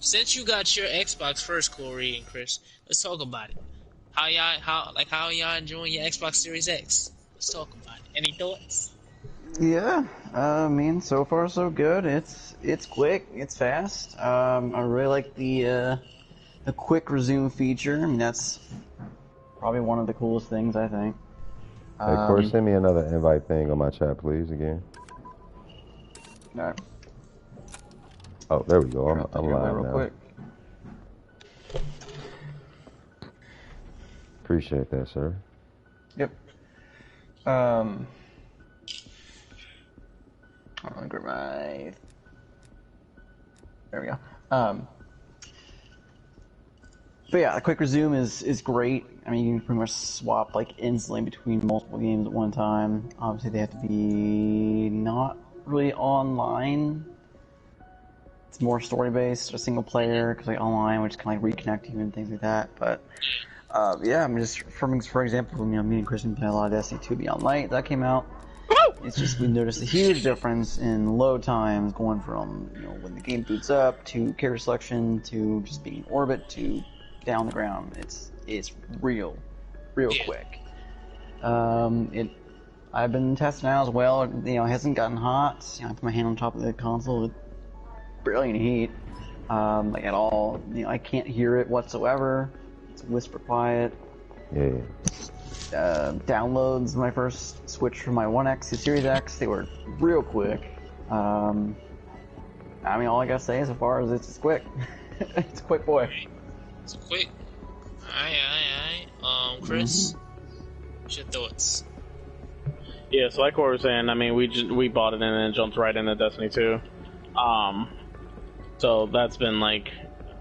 since you got your Xbox first, Corey and Chris, let's talk about it. How y'all enjoying your Xbox Series X? Let's talk about it. Any thoughts? Yeah, I mean, so far so good. It's quick, it's fast. I really like the quick resume feature. I mean, that's probably one of the coolest things, I think. Hey, Corey, send me another invite thing on my chat, please, again. All right. Oh, there we go. I'm live real now. Quick. Appreciate that, sir. Yep. I'm gonna grab my. There we go. But yeah, a quick resume is great. I mean, you can pretty much swap like instantly between multiple games at one time. Obviously, they have to be not really online. It's more story based or single player, because like online, which can like reconnect you and things like that. But yeah, I'm just for example, me and Chris been playing a lot of Destiny 2 Beyond Light that came out. It's just we noticed a huge difference in load times going from when the game boots up to character selection to just being in orbit to down the ground. It's real quick. I've been testing out as well. It hasn't gotten hot. I put my hand on top of the console. It's barely any heat, like at all. I can't hear it whatsoever. It's whisper quiet. Yeah. Downloads when I first switched from my 1X to Series X, they were real quick. I mean, all I gotta say so far is it's quick. It's a quick boy. It's quick. Alright. Chris, what's your thoughts? Yeah, so like Corey was saying, I mean, we bought it and then jumped right into Destiny 2. So that's been like,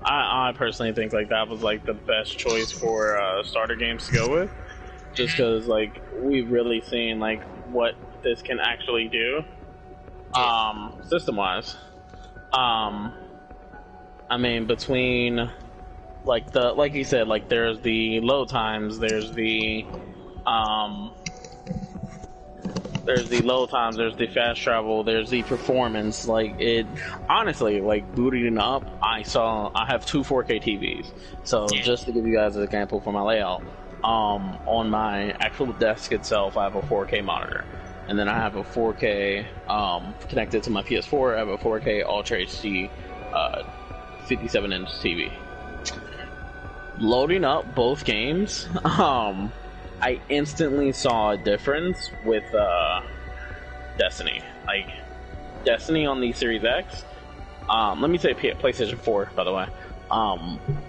I personally think like that was like the best choice for starter games to go with, just because like we've really seen like what this can actually do, system wise. I mean, between like you said, like there's the load times, there's the load times, there's the fast travel, there's the performance. Like it, honestly, like booting up, I have two 4K TVs. So just to give you guys an example for my layout, on my actual desk itself, I have a 4K monitor, and then I have a 4K connected to my PS4. I have a 4K Ultra HD 57-inch TV. Loading up both games, I instantly saw a difference with Destiny. Like, Destiny on the Series X, let me say PlayStation 4, by the way.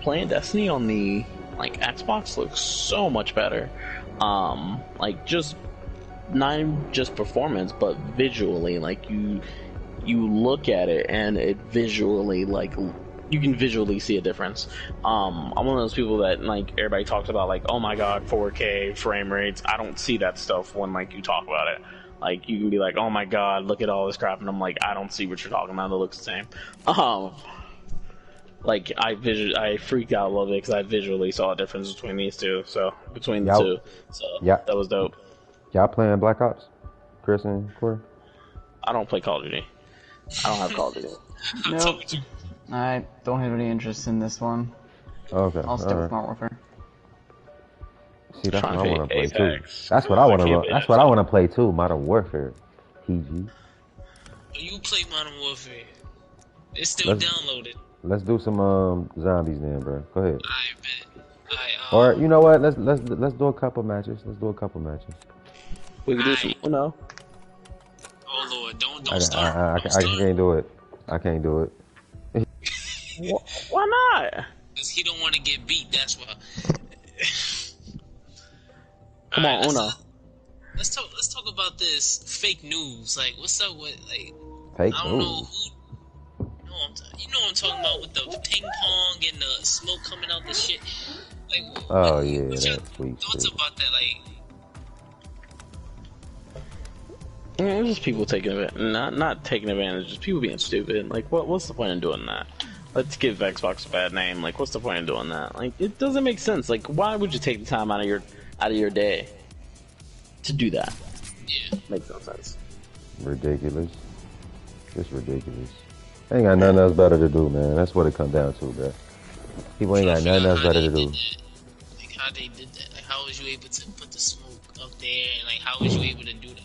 Playing Destiny on the Xbox looks so much better. Like, just not even just performance, but visually. Like, you look at it and it visually, like, you can visually see a difference. I'm one of those people that, like, everybody talks about, like, oh my god, 4K frame rates. I don't see that stuff when, like, you talk about it. Like, you can be like, oh my god, look at all this crap, and I'm like, I don't see what you're talking about. It looks the same. Like, I freaked out a little bit because I visually saw a difference between these two. So, between the two. So, that was dope. Y'all playing Black Ops? Chris and Corey? I don't play Call of Duty. I don't have Call of Duty. Nope. I don't have any interest in this one. Okay. I'll stick with Modern Warfare. See, that's what I want to play too. That's what I want to. That's what I want to play too. Modern Warfare. PG. You play Modern Warfare. It's still downloaded. Let's do some zombies then, bro. Go ahead. I bet. Or you know what? Let's do a couple matches. We can do some. No. Oh Lord! Don't start. I can't do it. I can't do it. Why not? Because he don't want to get beat. That's why. Come on, Uno. Let's talk about this fake news. Like, what's up with fake I don't news? know who. You know what I'm talking about with the ping pong and the smoke coming out the shit. Like, what's your thoughts about that? Like, it's just people taking advantage, not taking advantage, just people being stupid. Like, what's the point in doing that? Let's give Xbox a bad name. Like, what's the point in doing that? Like, it doesn't make sense. Like, why would you take the time out of your day to do that? Yeah, makes no sense. Ridiculous. Just ridiculous. Ain't got nothing else better to do, man. That's what it comes down to, bro. People ain't got nothing else better to do. Like how they did that. Like how was you able to put the smoke up there, and like how was you able to do that?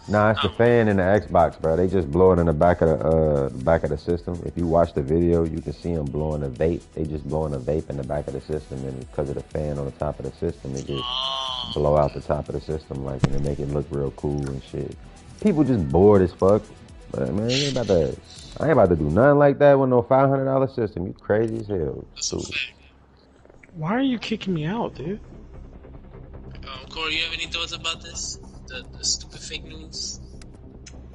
Nah, it's the fan in the Xbox, bro. They just blow it in the back of the system. If you watch the video, you can see them blowing a vape. They just blowing a vape in the back of the system, and because of the fan on the top of the system, it just blow out the top of the system, like, and it make it look real cool and shit. People just bored as fuck. But man, I ain't about to do nothing like that with no $500 system. You crazy as hell. Why are you kicking me out, dude? Corey, you have any thoughts about this? The stupid fake news?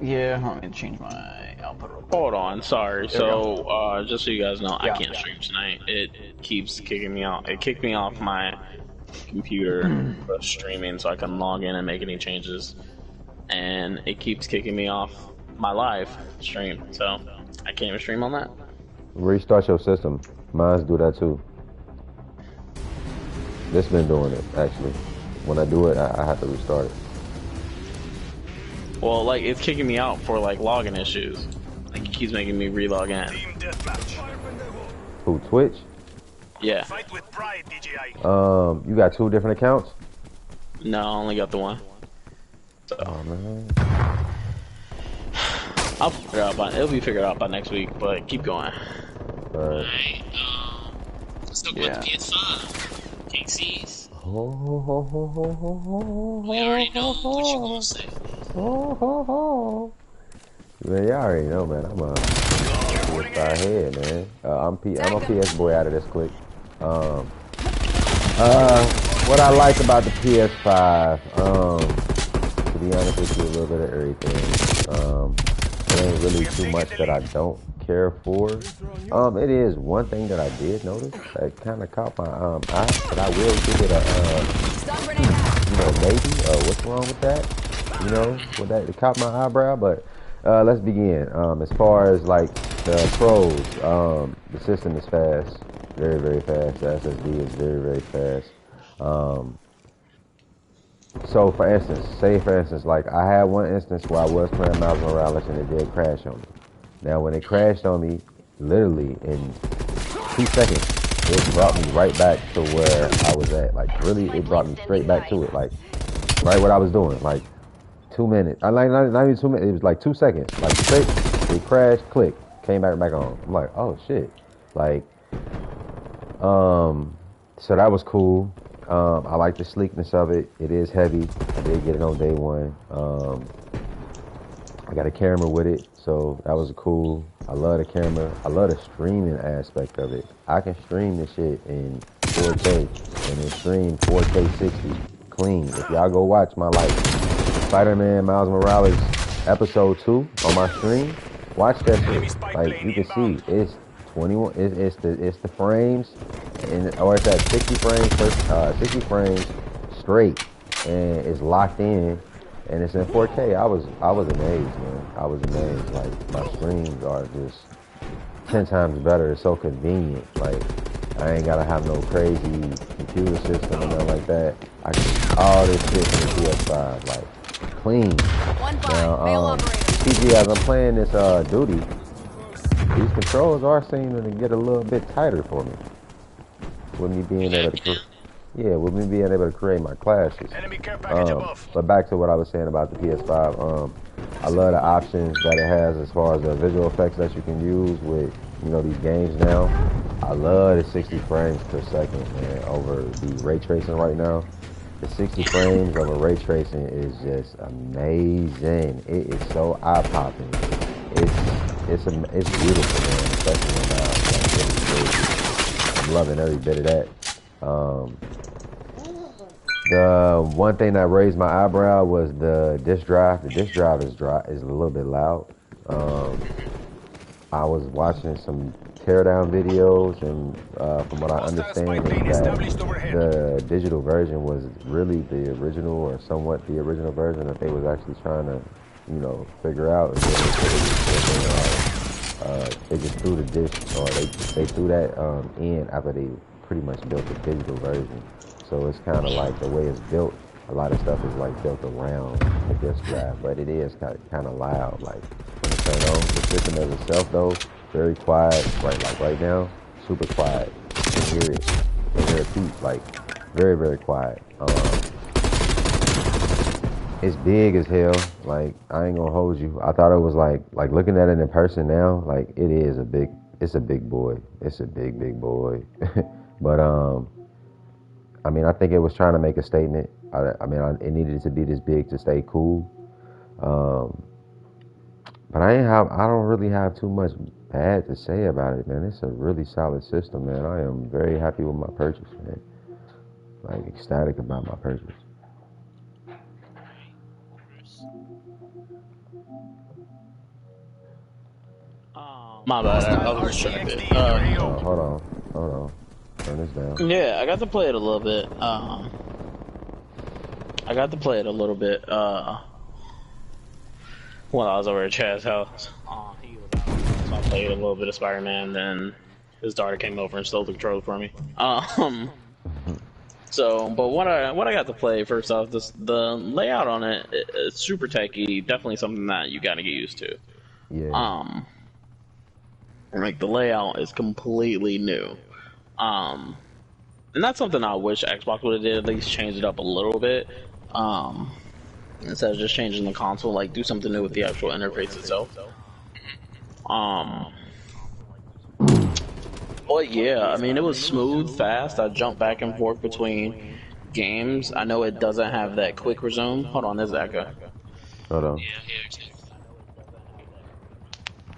Yeah, let me change my output real quick. Hold on, sorry. So, just so you guys know, I can't stream tonight. It keeps kicking me out. It kicked me off my computer for streaming so I can log in and make any changes. And it keeps kicking me off my live stream, so I can't even stream on that. Restart your system. Mine's do that too. This been doing it, actually. When I do it, I have to restart it. Well, like, it's kicking me out for, like, login issues. Like, it keeps making me re-log in. Who, Twitch? Yeah. You got 2 different accounts? No, I only got the one. So. Oh, man. I'll figure it out it'll be figured out by next week, but keep going. Alright, let's talk about the PS5. King C's. We already know what you gonna say. Man, y'all already know, man. I'm a PS5 head, man. I'm a PS boy out of this clique. What I like about the PS5, to be honest with you, a little bit of everything. There ain't really too much that I don't care for. It is one thing that I did notice that kind of caught my eye, but I will give it a, maybe. What's wrong with that? With that, it caught my eyebrow. But let's begin. As far as like the pros, the system is fast, very, very fast. The SSD is very, very fast. So for instance, like I had one instance where I was playing Miles Morales and it did crash on me. Now when it crashed on me, literally in 2 seconds, it brought me right back to where I was at. Like really, it brought me straight back to it. Like right what I was doing. Like 2 minutes. Not even 2 minutes. It was like 2 seconds. Like straight, it crashed, click, came back on. I'm like, oh shit. Like, so that was cool. I like the sleekness of it. It is heavy. I did get it on day one. I got a camera with it, so that was cool. I love the camera. I love the streaming aspect of it. I can stream this shit in 4K and then stream 4K 60 clean. If y'all go watch my Spider-Man Miles Morales episode 2 on my stream, watch that shit. Like you can see, it's 21. It's the frames, or it's at 60 frames, 60 frames straight, and it's locked in, and it's in 4K. I was amazed, man. I was amazed. Like my streams are just 10 times better. It's so convenient. Like I ain't gotta have no crazy computer system or nothing like that. I can do all this shit in the PS5, like clean. Now, PG, as I'm playing this duty, these controls are seeming to get a little bit tighter for me. With me being able to create my classes. But back to what I was saying about the PS5. I love the options that it has as far as the visual effects that you can use with these games now. I love the 60 frames per second, man, over the ray tracing right now. The 60 frames over ray tracing is just amazing. It is so eye-popping. It's beautiful, man, especially now. I'm loving every bit of that. The one thing that raised my eyebrow was the disk drive. The disk drive is a little bit loud. I was watching some teardown videos, and from what I understand, is that the digital version was really the original, or somewhat the original version that they was actually trying to, figure out. And they just threw the disc, or they threw that in after they pretty much built the digital version. So it's kind of like the way it's built. A lot of stuff is like built around the disk drive, but it is kind of loud. Like when it turns on the system as itself, though, very quiet. Right now, super quiet. You can hear it. You can hear it beat, like very, very quiet. It's big as hell. Like, I ain't gonna hold you. I thought it was like looking at it in person now, like it is it's a big boy. It's a big boy. But I mean, I think it was trying to make a statement. It needed to be this big to stay cool. But I don't really have too much bad to say about it, man. It's a really solid system, man. I am very happy with my purchase, man. Like, ecstatic about my purchase. My bad, I was distracted. Hold on. Turn this down. Yeah, I got to play it a little bit. When I was over at Chad's house. He was out, so I played a little bit of Spider-Man, then his daughter came over and stole the controller from me. But what I got to play, first off, the layout on it is super techy, definitely something that you gotta get used to. Yeah. Like, the layout is completely new. And that's something I wish Xbox would have did, at least change it up a little bit. Instead of just changing the console, like, do something new with the actual interface itself. But yeah, I mean, it was smooth, fast. I jumped back and forth between games. I know it doesn't have that quick resume. Hold on, there's Echo. Hold on. Yeah, here too.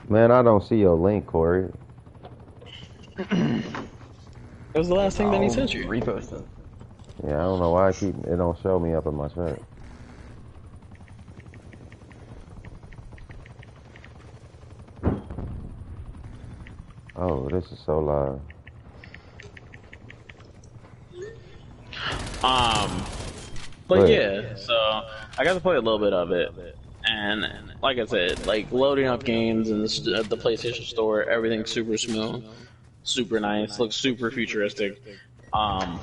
Man, I don't see your link, Corey. It was the last thing that he sent you. Repost it. Yeah, I don't know why it don't show me up in my chat. Oh, this is so loud. But yeah, so I got to play a little bit of it, and like I said, like, loading up games in the PlayStation Store, everything's super smooth, super nice, looks super futuristic. I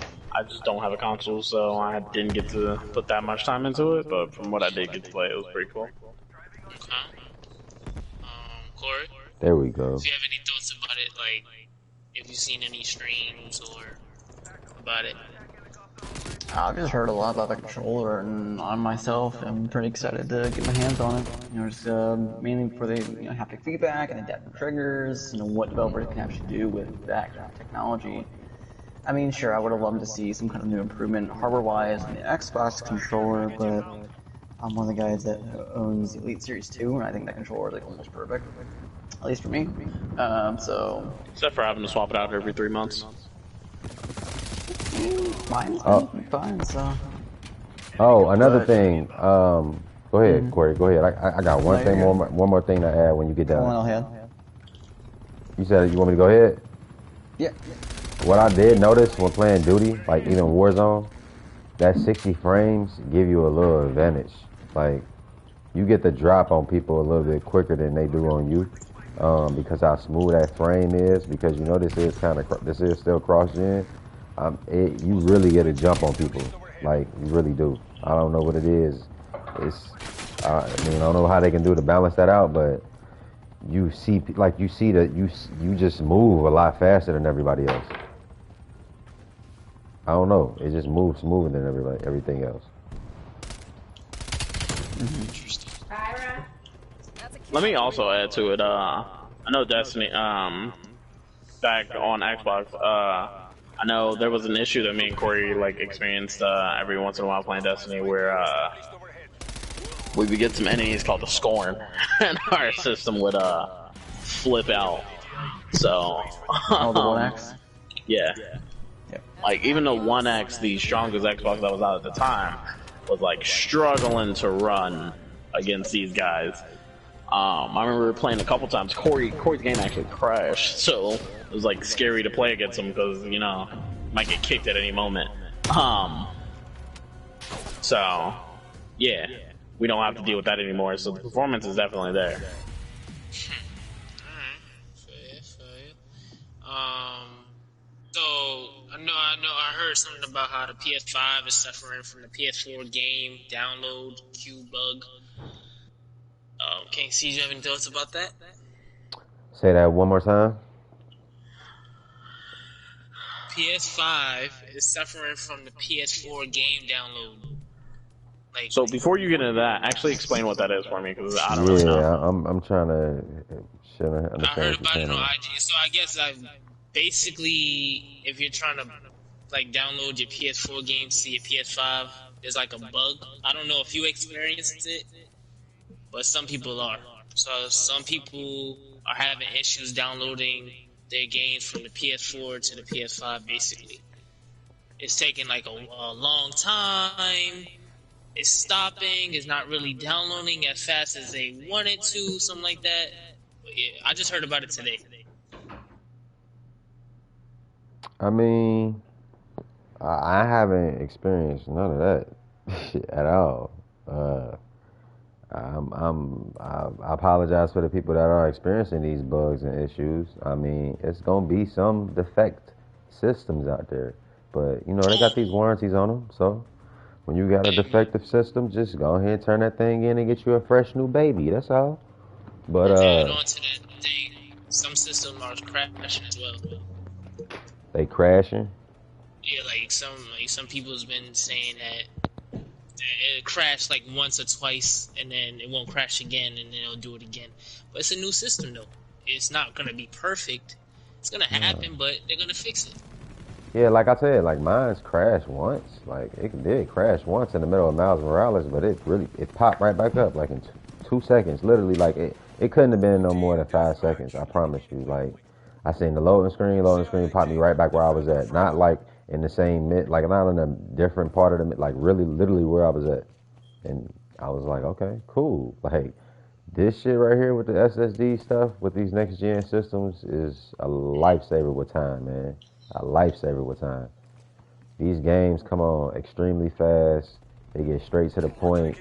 just don't have a console, so I didn't get to put that much time into it, but from what I did get to play, it was pretty cool. Okay. Corey? There we go. Do you have any thoughts about it? Like, have you seen any streams or about it? I've just heard a lot about the controller, and I myself am pretty excited to get my hands on it. You know, just mainly for the haptic feedback and adaptive triggers, what developers can actually do with that kind of technology. I mean, sure, I would have loved to see some kind of new improvement hardware-wise on the Xbox controller, but I'm one of the guys that owns the Elite Series 2, and I think that controller is like almost perfect, at least for me. So Except for having to swap it out every 3 months. mine's fine. So. Oh, another thing. Go ahead, Corey. Go ahead. I got one more thing to add when you get done. Go on ahead. You said you want me to go ahead? Yeah. What I did notice when playing Duty, like even Warzone, that 60 frames give you a little advantage. Like, you get the drop on people a little bit quicker than they do on you, because how smooth that frame is. Because this is still cross-gen. You really get a jump on people, like, you really do. I don't know what it is. I don't know how they can do to balance that out, but you just move a lot faster than everybody else. I don't know. It just moves smoother than everything else. Interesting. Let me also add to it. I know Destiny. Back on Xbox. I know there was an issue that me and Corey experienced every once in a while playing Destiny, where we would get some enemies called the Scorn, and our system would flip out. So. Oh, the 1X? Yeah. Like, even the 1X, the strongest Xbox that was out at the time, was struggling to run against these guys. I remember playing a couple times. Corey's game actually crashed, so it was scary to play against him because might get kicked at any moment. So yeah, we don't have to deal with that anymore. So the performance is definitely there. Alright, fair. So I heard something about how the PS5 is suffering from the PS4 game download queue bug. Can't see, you have any thoughts about that? Say that one more time. PS5 is suffering from the PS4 game download. Like, So before you get into that, actually explain what that is for me, because I don't really know. Yeah, I'm trying to understand. I heard what you're about it on saying. IG. So I guess basically, if you're trying to like download your PS4 games to your PS5, there's like a bug. I don't know if you experienced it, but some people are. So some people are having issues downloading their games from the PS4 to the PS5. Basically, it's taking like a long time. It's stopping. It's not really downloading as fast as they want it to. Something like that. But yeah, I just heard about it today. I mean, I haven't experienced none of that shit at all. I apologize for the people that are experiencing these bugs and issues. I mean, it's gonna be some defect systems out there, but you know they got these warranties on them. So when you got a defective system, just go ahead and turn that thing in and get you a fresh new baby. That's all. But Add on to that thing, some systems are crashing as well. they crashing. Yeah, like some people's been saying that it crashed like once or twice, and then it won't crash again, and then it'll do it again. But it's a new system, though. It's not gonna be perfect. It's gonna happen, but they're gonna fix it. Yeah, like I said, like mine's crashed once. Like it did crash once in the middle of Miles Morales, but it popped right back up like in 2 seconds. Literally, like it couldn't have been no more than 5 seconds. I promise you. Like I seen the loading screen popped me right back where I was at. Not like in the same like not in a different part of the like really literally where I was at. And I was like, okay, cool. Like this shit right here with the SSD stuff with these next gen systems is a lifesaver with time, man. A lifesaver with time. These games come on extremely fast. They get straight to the point.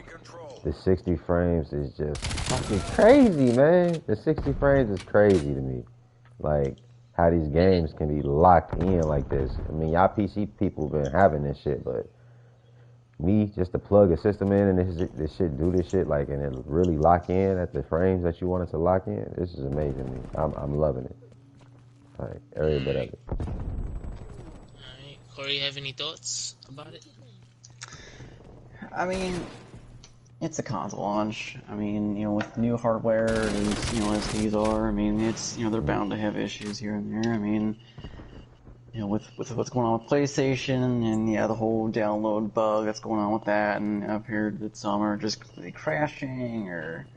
The 60 frames is just fucking crazy, man. The 60 frames is crazy to me. Like, how these games can be locked in like this. I mean, y'all PC people been having this shit, but me, just to plug a system in and this shit do this shit, like, and it really lock in at the frames that you want it to lock in, this is amazing to me. I'm loving it. Like, every bit of it. Alright, Corey, you have any thoughts about it? I mean, it's a console launch. I mean, you know, with new hardware as you know as these are, I mean, it's they're bound to have issues here and there. I mean, with what's going on with PlayStation and the whole download bug that's going on with that, and I've heard that some are just completely crashing or.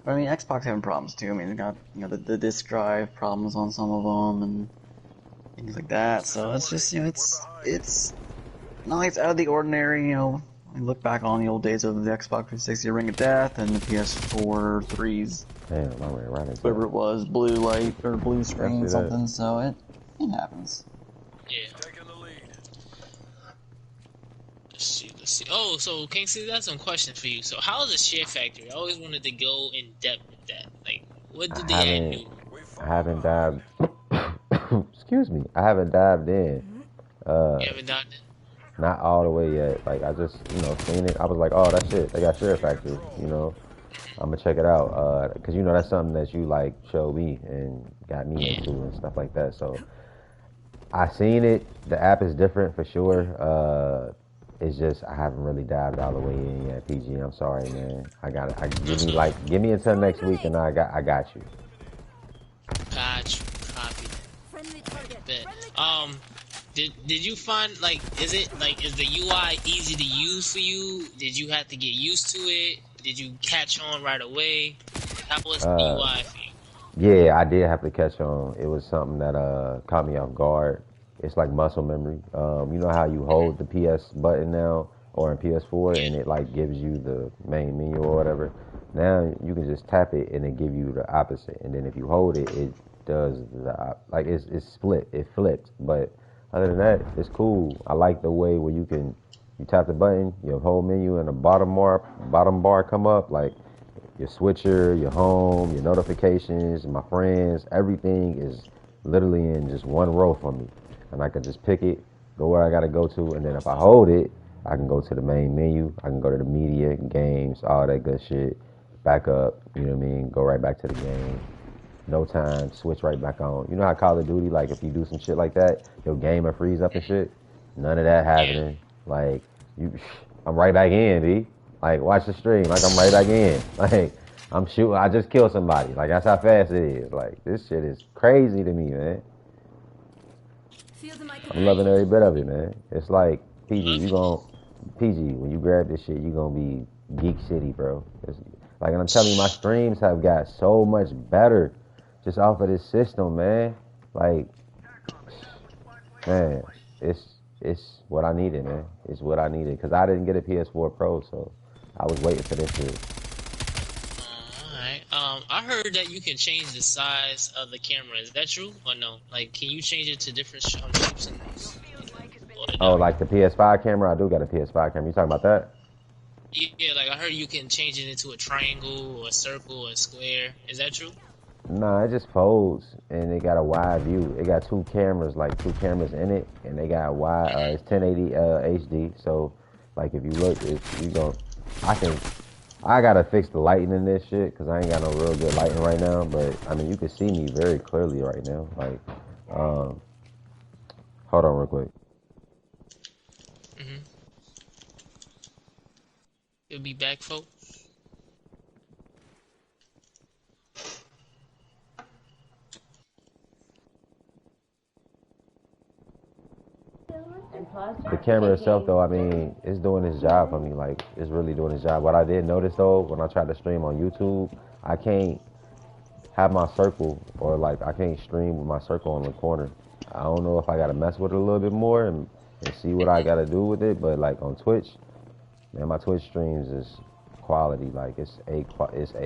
But I mean, Xbox having problems too. I mean, they got the disk drive problems on some of them and things like that. So it's just it's not like it's out of the ordinary. I look back on the old days of the Xbox 360 Ring of Death and the PS4 3's Damn, I went right into whatever it was, blue light or blue screen something. So it happens. Yeah. Let's see. Oh, so Kingsley, that's some questions for you. So, how is the share factory? I always wanted to go in depth with that. Like, what did they do? I haven't dived. Excuse me. I haven't dived in. You haven't done it? Not all the way yet. Like I just seen it. I was like, oh, that's it. They got share factory. I'm gonna check it out. Cause that's something that you like showed me and got me into and stuff like that. So I seen it. The app is different for sure. It's just I haven't really dived all the way in yet, PG. I'm sorry, man. Give me until next week, and I got you. Got you. Copy. Bet. Did you find is the UI easy to use for you? Did you have to get used to it? Did you catch on right away? How was the UI for you? Yeah, I did have to catch on. It was something that caught me off guard. It's like muscle memory. You know how you hold the PS button now or in PS4 and it gives you the main menu or whatever. Now you can just tap it and it give you the opposite. And then if you hold it, it does it's split. It flips. But other than that, it's cool. I like the way where you tap the button, your whole menu and the bottom bar come up, like your switcher, your home, your notifications, my friends, everything is literally in just one row for me. And I can just pick it, go where I gotta go to, and then if I hold it, I can go to the main menu, I can go to the media, games, all that good shit, back up, go right back to the game. no time, switch right back on. You know how Call of Duty, like if you do some shit like that, your game will freeze up and shit. None of that happening. Like I'm right back in, B. Like watch the stream, like I'm right back in. Like I'm shooting, I just killed somebody. Like that's how fast it is. Like this shit is crazy to me, man. I'm loving every bit of it, man. It's like PG, when you grab this shit, you gonna be geek city, bro. Like, and I'm telling you, my streams have got so much better just off of this system, man. Like, man, it's what I needed, man. It's what I needed, because I didn't get a PS4 Pro, so I was waiting for this shit. Alright. I heard that you can change the size of the camera. Is that true or no? Like, can you change it to different shapes and Oh, like the PS5 camera? I do got a PS5 camera. You talking about that? Yeah, like I heard you can change it into a triangle or a circle or a square. Is that true? Nah, it just folds and it got a wide view. It got two cameras in it, and they got wide. It's 1080 HD. So, like if you look, I gotta fix the lighting in this shit because I ain't got no real good lighting right now. But I mean, you can see me very clearly right now. Like, hold on real quick. You'll be back, folks. The camera itself, though, I mean, it's doing its job for me. Like, it's really doing its job. What I did notice, though, when I tried to stream on YouTube, I can't have my circle, or like, I can't stream with my circle on the corner. I don't know if I gotta mess with it a little bit more and see what I gotta do with it. But like on Twitch, man, my Twitch streams is quality. Like it's A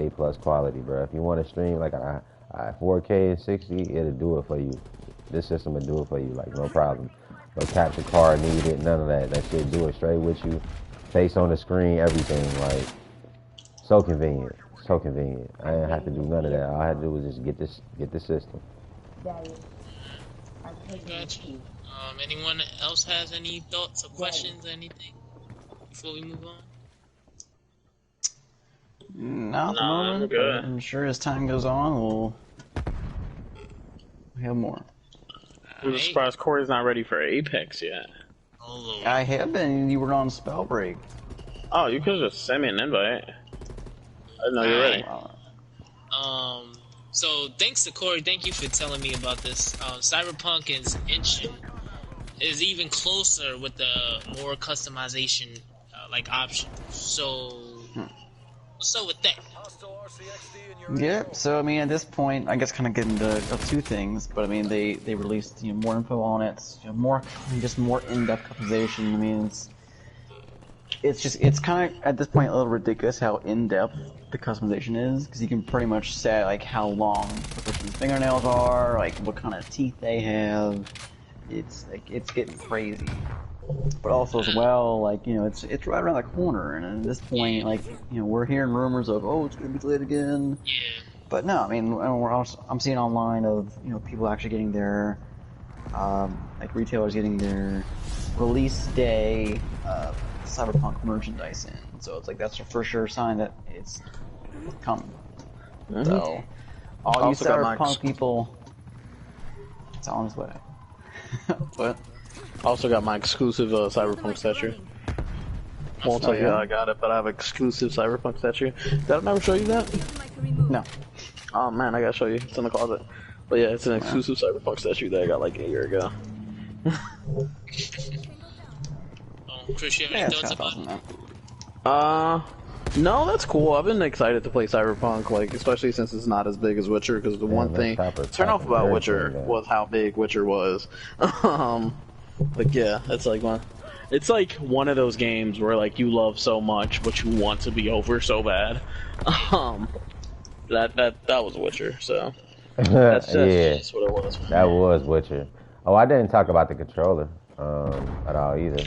plus quality, bro. If you want to stream like a 4K and 60, it'll do it for you. This system will do it for you, like no problem. No capture card needed, none of that. That shit do it straight with you, face on the screen, everything. Like so convenient, so convenient. I didn't have to do none of that. All I had to do was just get this system. Gotcha. Anyone else has any thoughts or questions, anything before we move on? Not at the moment. But I'm sure as time goes on, we'll have more. I'm surprised Corey's not ready for Apex yet. Oh, I have been. You were on spell break. Oh, you could just send me an invite. I didn't know you were ready. So thanks to Corey, thank you for telling me about this. Cyberpunk is even closer with the more customization like option. So what's up with that? Yeah, so I mean at this point I guess kind of getting into two things, but I mean they released more info on it, more in-depth customization. I mean it's kind of at this point a little ridiculous how in-depth the customization is, because you can pretty much say like how long the person's fingernails are, like what kind of teeth they have. It's getting crazy, but also as well, like it's right around the corner, and at this point, like we're hearing rumors of it's gonna be delayed again. Yeah. But no, I mean I'm seeing online of people actually getting their like retailers getting their release day Cyberpunk merchandise in, so it's like that's a for sure sign that it's coming. Mm-hmm. So all you Cyberpunk people, it's on its way. What? Also got my exclusive Cyberpunk statue. Won't tell you how I got it, but I have exclusive Cyberpunk statue. Did I never show you that? No. Oh man, I gotta show you. It's in the closet. But yeah, it's an exclusive Cyberpunk statue that I got like a year ago. Chris, you have any thoughts about it? No, that's cool. I've been excited to play Cyberpunk, like especially since it's not as big as Witcher. Because the one thing turn off about Witcher was how big Witcher was. But yeah, it's like one of those games where like you love so much, but you want to be over so bad. That was Witcher. So that's just what it was. That was Witcher. Oh, I didn't talk about the controller at all either.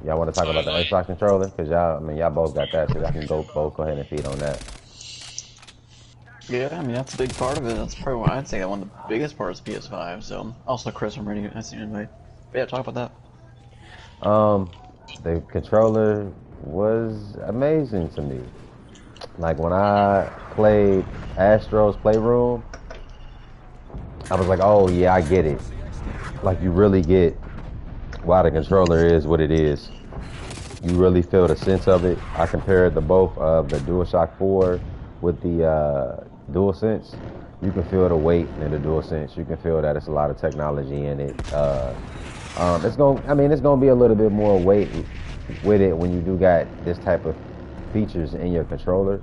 Y'all want to talk about the Xbox controller? Because y'all both got that, so y'all can both go ahead and feed on that. Yeah, I mean, that's a big part of it. That's probably why I'd say that one of the biggest parts of PS5. So, also, Chris, I'm ready. I see an invite. But yeah, talk about that. The controller was amazing to me. Like, when I played Astro's Playroom, I was like, oh yeah, I get it. Like you really get why the controller is what it is. You really feel the sense of it. I compared the both of the DualShock 4 with the DualSense. You can feel the weight in the DualSense. You can feel that it's a lot of technology in it. It's gonna be a little bit more weight with it when you do got this type of features in your controller.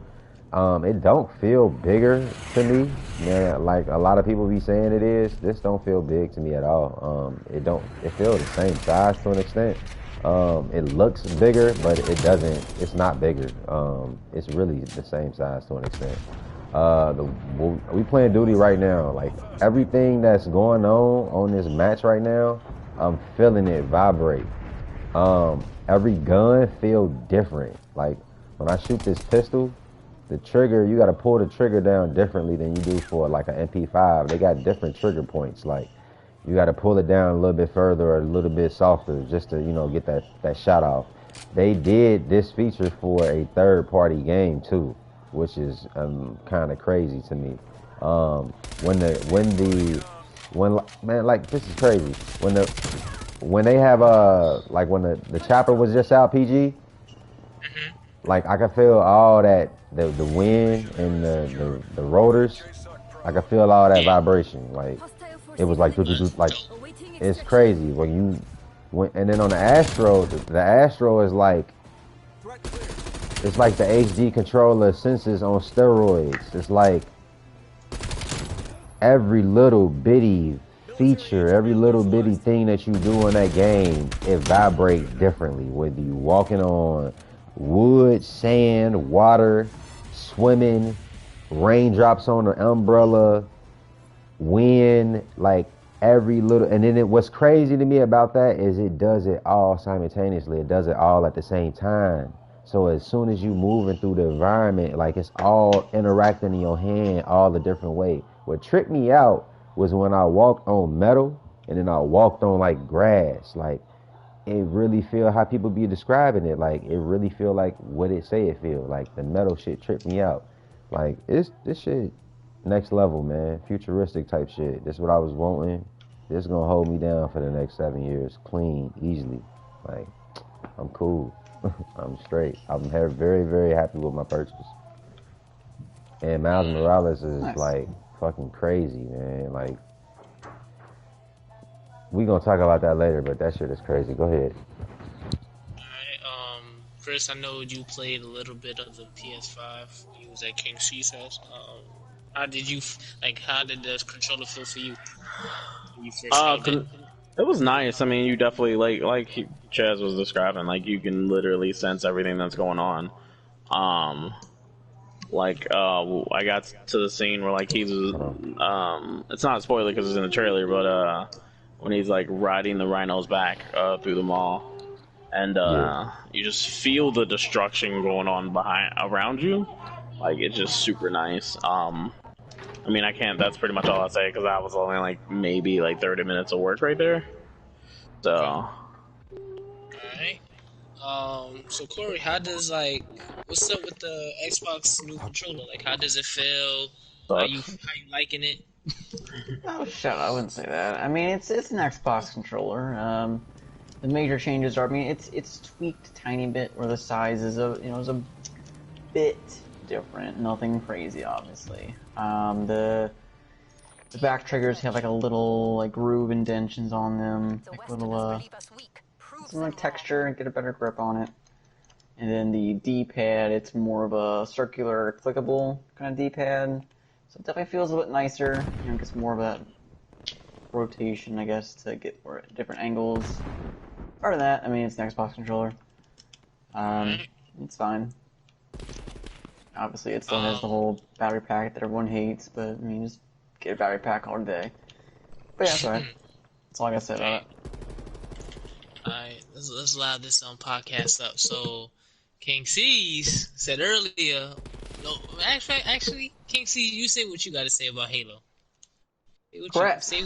It don't feel bigger to me, man. Like a lot of people be saying it is. This don't feel big to me at all. It feels the same size to an extent. It looks bigger, but it doesn't. It's not bigger. It's really the same size to an extent. We playing duty right now. Like everything that's going on this match right now, I'm feeling it vibrate. Every gun feel different. Like when I shoot this pistol, the trigger, you got to pull the trigger down differently than you do for like an MP5. They got different trigger points. Like you got to pull it down a little bit further or a little bit softer just to, get that shot off. They did this feature for a third-party game too, which is kind of crazy to me. Like this is crazy. When they have like when the chopper was just out, PG. Like I could feel all that the wind and the rotors. I could feel all that vibration. Like it was like like it's crazy and then on the Astro, the Astro is like it's like the HD controller senses on steroids. It's like every little bitty feature, every little bitty thing that you do in that game, it vibrates differently. Whether you walking on wood, sand, water, swimming, raindrops on the umbrella, wind, like every little. And then what's crazy to me about that is it does it all simultaneously. It does it all at the same time. So as soon as you moving through the environment, like it's all interacting in your hand all the different ways. What tripped me out was when I walked on metal and then I walked on like grass. Like it really feel how people be describing it. Like it really feel like what it say it feel. Like the metal shit tripped me out. Like this shit next level, man. Futuristic type shit. This is what I was wanting. This is gonna hold me down for the next 7 years, clean, easily. Like I'm cool. I'm straight. I'm very, very happy with my purchase. And Miles Morales is like fucking crazy, man. Like we gonna talk about that later, but that shit is crazy. Go ahead. Alright, Chris, I know you played a little bit of the PS5. You was at King C's house. How did the controller feel for you? When you first came in? It was nice. I mean, you definitely like Chaz was describing. Like you can literally sense everything that's going on. I got to the scene where like he's it's not a spoiler because it's in the trailer, but when he's like riding the rhino's back through the mall, and you just feel the destruction going on around you. Like it's just super nice. I mean, that's pretty much all I'll say because I was only like maybe like 30 minutes of work right there. So. Alright. So Corey, what's up with the Xbox new controller? Like, how does it feel? How you liking it? Oh, shut up. I wouldn't say that. I mean, it's an Xbox controller. The major changes are, it's tweaked a tiny bit where the size is a bit different. Nothing crazy, obviously. The back triggers have like a little like groove indentions on them, like little some texture and get a better grip on it. And then the D-pad, it's more of a circular, clickable kind of D-pad, so it definitely feels a bit nicer. Gets more of that rotation, I guess, to get more different angles. Part of that, it's an Xbox controller. It's fine. Obviously, it still has the whole battery pack that everyone hates, but just get a battery pack all day. But yeah, that's alright. That's all I gotta say about it. Alright, let's loud this podcast up. So, King C's said earlier. No, actually, King C, you say what you gotta say about Halo. Say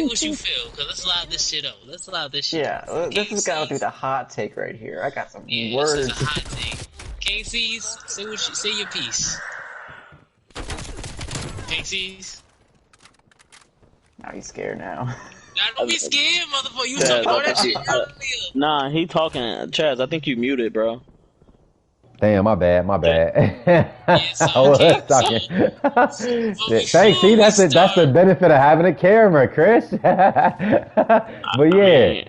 what you feel, cause let's loud this shit up. Let's loud this shit up. Yeah, this has gotta be the hot take right here. I got some words. This is a hot take. King C's, say your piece. King C's. Now he's scared now. Now don't be scared, motherfucker. You was talking all that shit earlier. Nah, he talking. Chaz, I think you muted, bro. Damn, my bad. Yes, I was talking. Thanks. See, that's the benefit of having a camera, Chris. But yeah. I mean,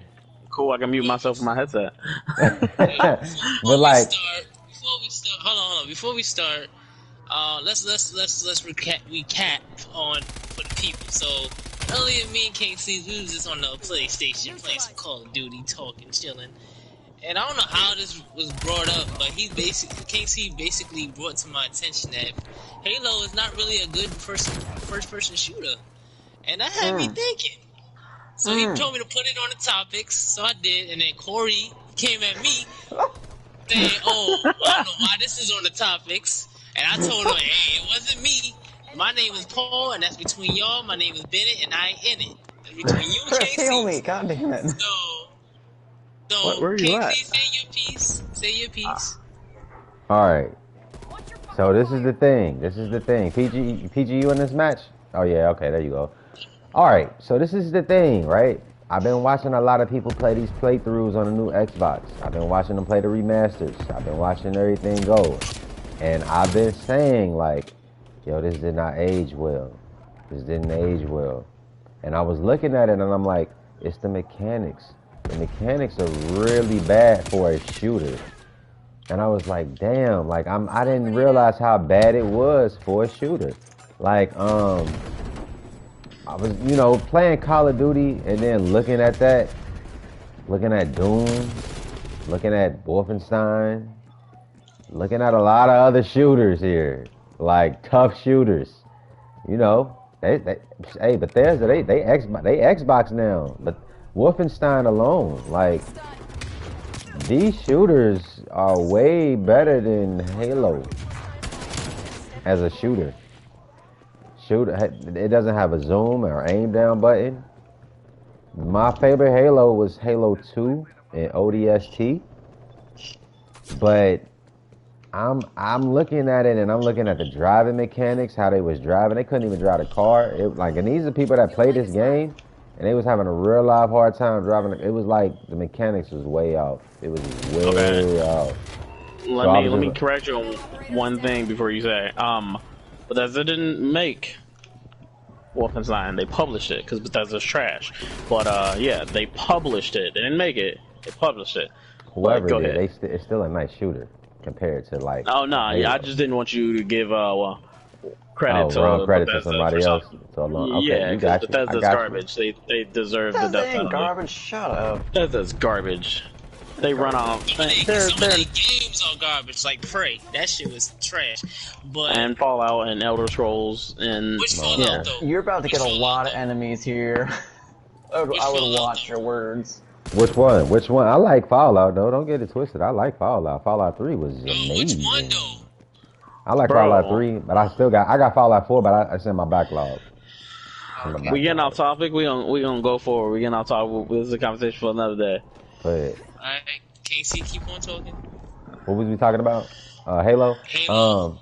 cool, I can mute myself with my headset. But like, before we start, hold on. Before we start, let's recap on for the people. So earlier, me and KC, we was just on the PlayStation playing some Call of Duty, talking, chilling. And I don't know how this was brought up, but KC basically brought to my attention that Halo is not really a good first-person shooter, and that had me thinking. So he told me to put it on the topics, so I did, and then Corey came at me saying, "Oh, I don't know why this is on the topics," and I told him, "Hey, it wasn't me. My name is Paul, and that's between y'all. My name is Bennett, and I ain't in it. That's between you and KC." Kill me, god damn it. So Where are you at? Say your piece. all right. So this is the thing. PG, you in this match? Oh yeah. Okay, there you go. All right. So this is the thing, right? I've been watching a lot of people play these playthroughs on the new Xbox. I've been watching them play the remasters. I've been watching everything go, and I've been saying like, yo, this did not age well. This didn't age well. And I was looking at it, and I'm like, it's the mechanics. The mechanics are really bad for a shooter. And I was like, damn, like I didn't realize how bad it was for a shooter. Like, I was, playing Call of Duty and then looking at that, looking at Doom, looking at Wolfenstein, looking at a lot of other shooters here, like tough shooters. Hey, Bethesda, they Xbox now, but Wolfenstein alone, like, these shooters are way better than Halo as a shooter. It doesn't have a zoom or aim down button. My favorite Halo was Halo 2 and ODST, but I'm looking at it and I'm looking at the driving mechanics, how they was driving. They couldn't even drive a car. And these are people that play this game. And they was having a real live hard time driving. It was like the mechanics was way off. It was way off. Let me correct you on one thing before you say. Bethesda didn't make Wolfenstein. They published it because Bethesda's trash. But yeah, they published it. They didn't make it. They published it. Whoever did, it's still a nice shooter compared to like. Oh no, yeah, I just didn't want you to give credit to somebody else. Okay, yeah, you got Bethesda's garbage. They deserve the death penalty. Garbage. Shut up. Bethesda's garbage. They run off. Some of their games are garbage, like Prey. That shit was trash. And Fallout and Elder Scrolls and which Fallout though? You're about to get a lot of enemies here. I would watch your words. Which one? I like Fallout though. Don't get it twisted. I like Fallout. Fallout 3 was amazing. Which one though? I like Fallout 3, but I got Fallout 4, but it's in my backlog. We getting off topic. We gonna go forward. We getting off topic. This is a conversation for another day. But alright, KC, keep on talking. What was we talking about? Halo. Yeah.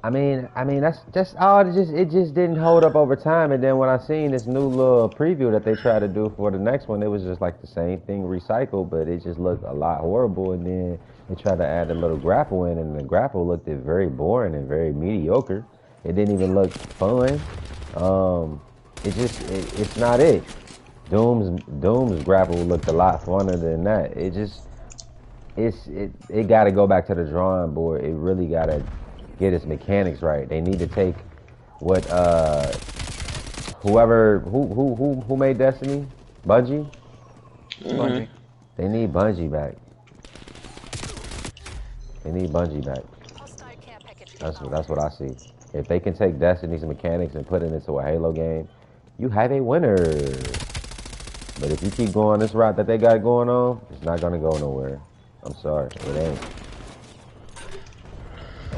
I mean that's just it just didn't hold up over time. And then when I seen this new little preview that they tried to do for the next one, it was just like the same thing recycled, but it just looked a lot horrible. And then they tried to add a little grapple in, and the grapple looked very boring and very mediocre. It didn't even look fun. It's not it. Doom's grapple looked a lot funner than that. It got to go back to the drawing board. It really got to get its mechanics right. They need to take what who made Destiny, Bungie. Bungie. They need Bungie back. That's what I see. If they can take Destiny's mechanics and put it into a Halo game, you have a winner. But if you keep going this route that they got going on, it's not gonna go nowhere. I'm sorry, it ain't.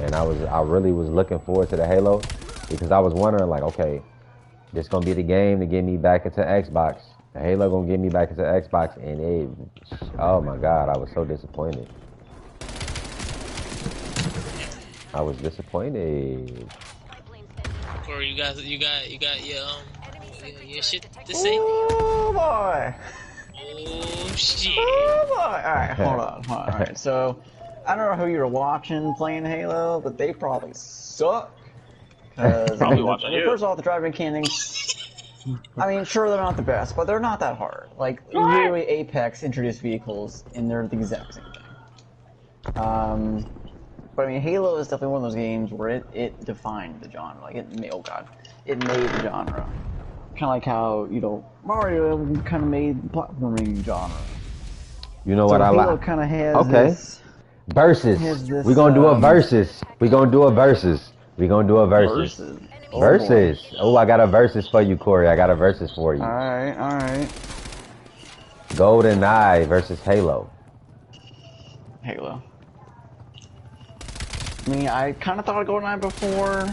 And I really was looking forward to the Halo because I was wondering like, okay, this gonna be the game to get me back into Xbox. The Halo gonna get me back into Xbox, and oh my God, I was so disappointed. I was disappointed. Corey, you got your You shit to say? Oh boy. Oh shit. Oh boy. Alright, hold on. Alright, so I don't know who you're watching playing Halo, but they probably suck. Probably watching you. First of all, the driving mechanics, I mean, sure, they're not the best, but they're not that hard. Like, literally, Apex introduced vehicles, and they're the exact same thing. But I mean, Halo is definitely one of those games where it defined the genre. Like, it made the genre. Kind of like how, Mario kind of made the platforming genre. You know what I like? Halo kind of has this... Versus. We're going to do a versus. We're going to do a versus. Versus. Oh, I got a versus for you, Corey. I got a versus for you. Alright. GoldenEye versus Halo. Halo. I mean, I kind of thought of GoldenEye before.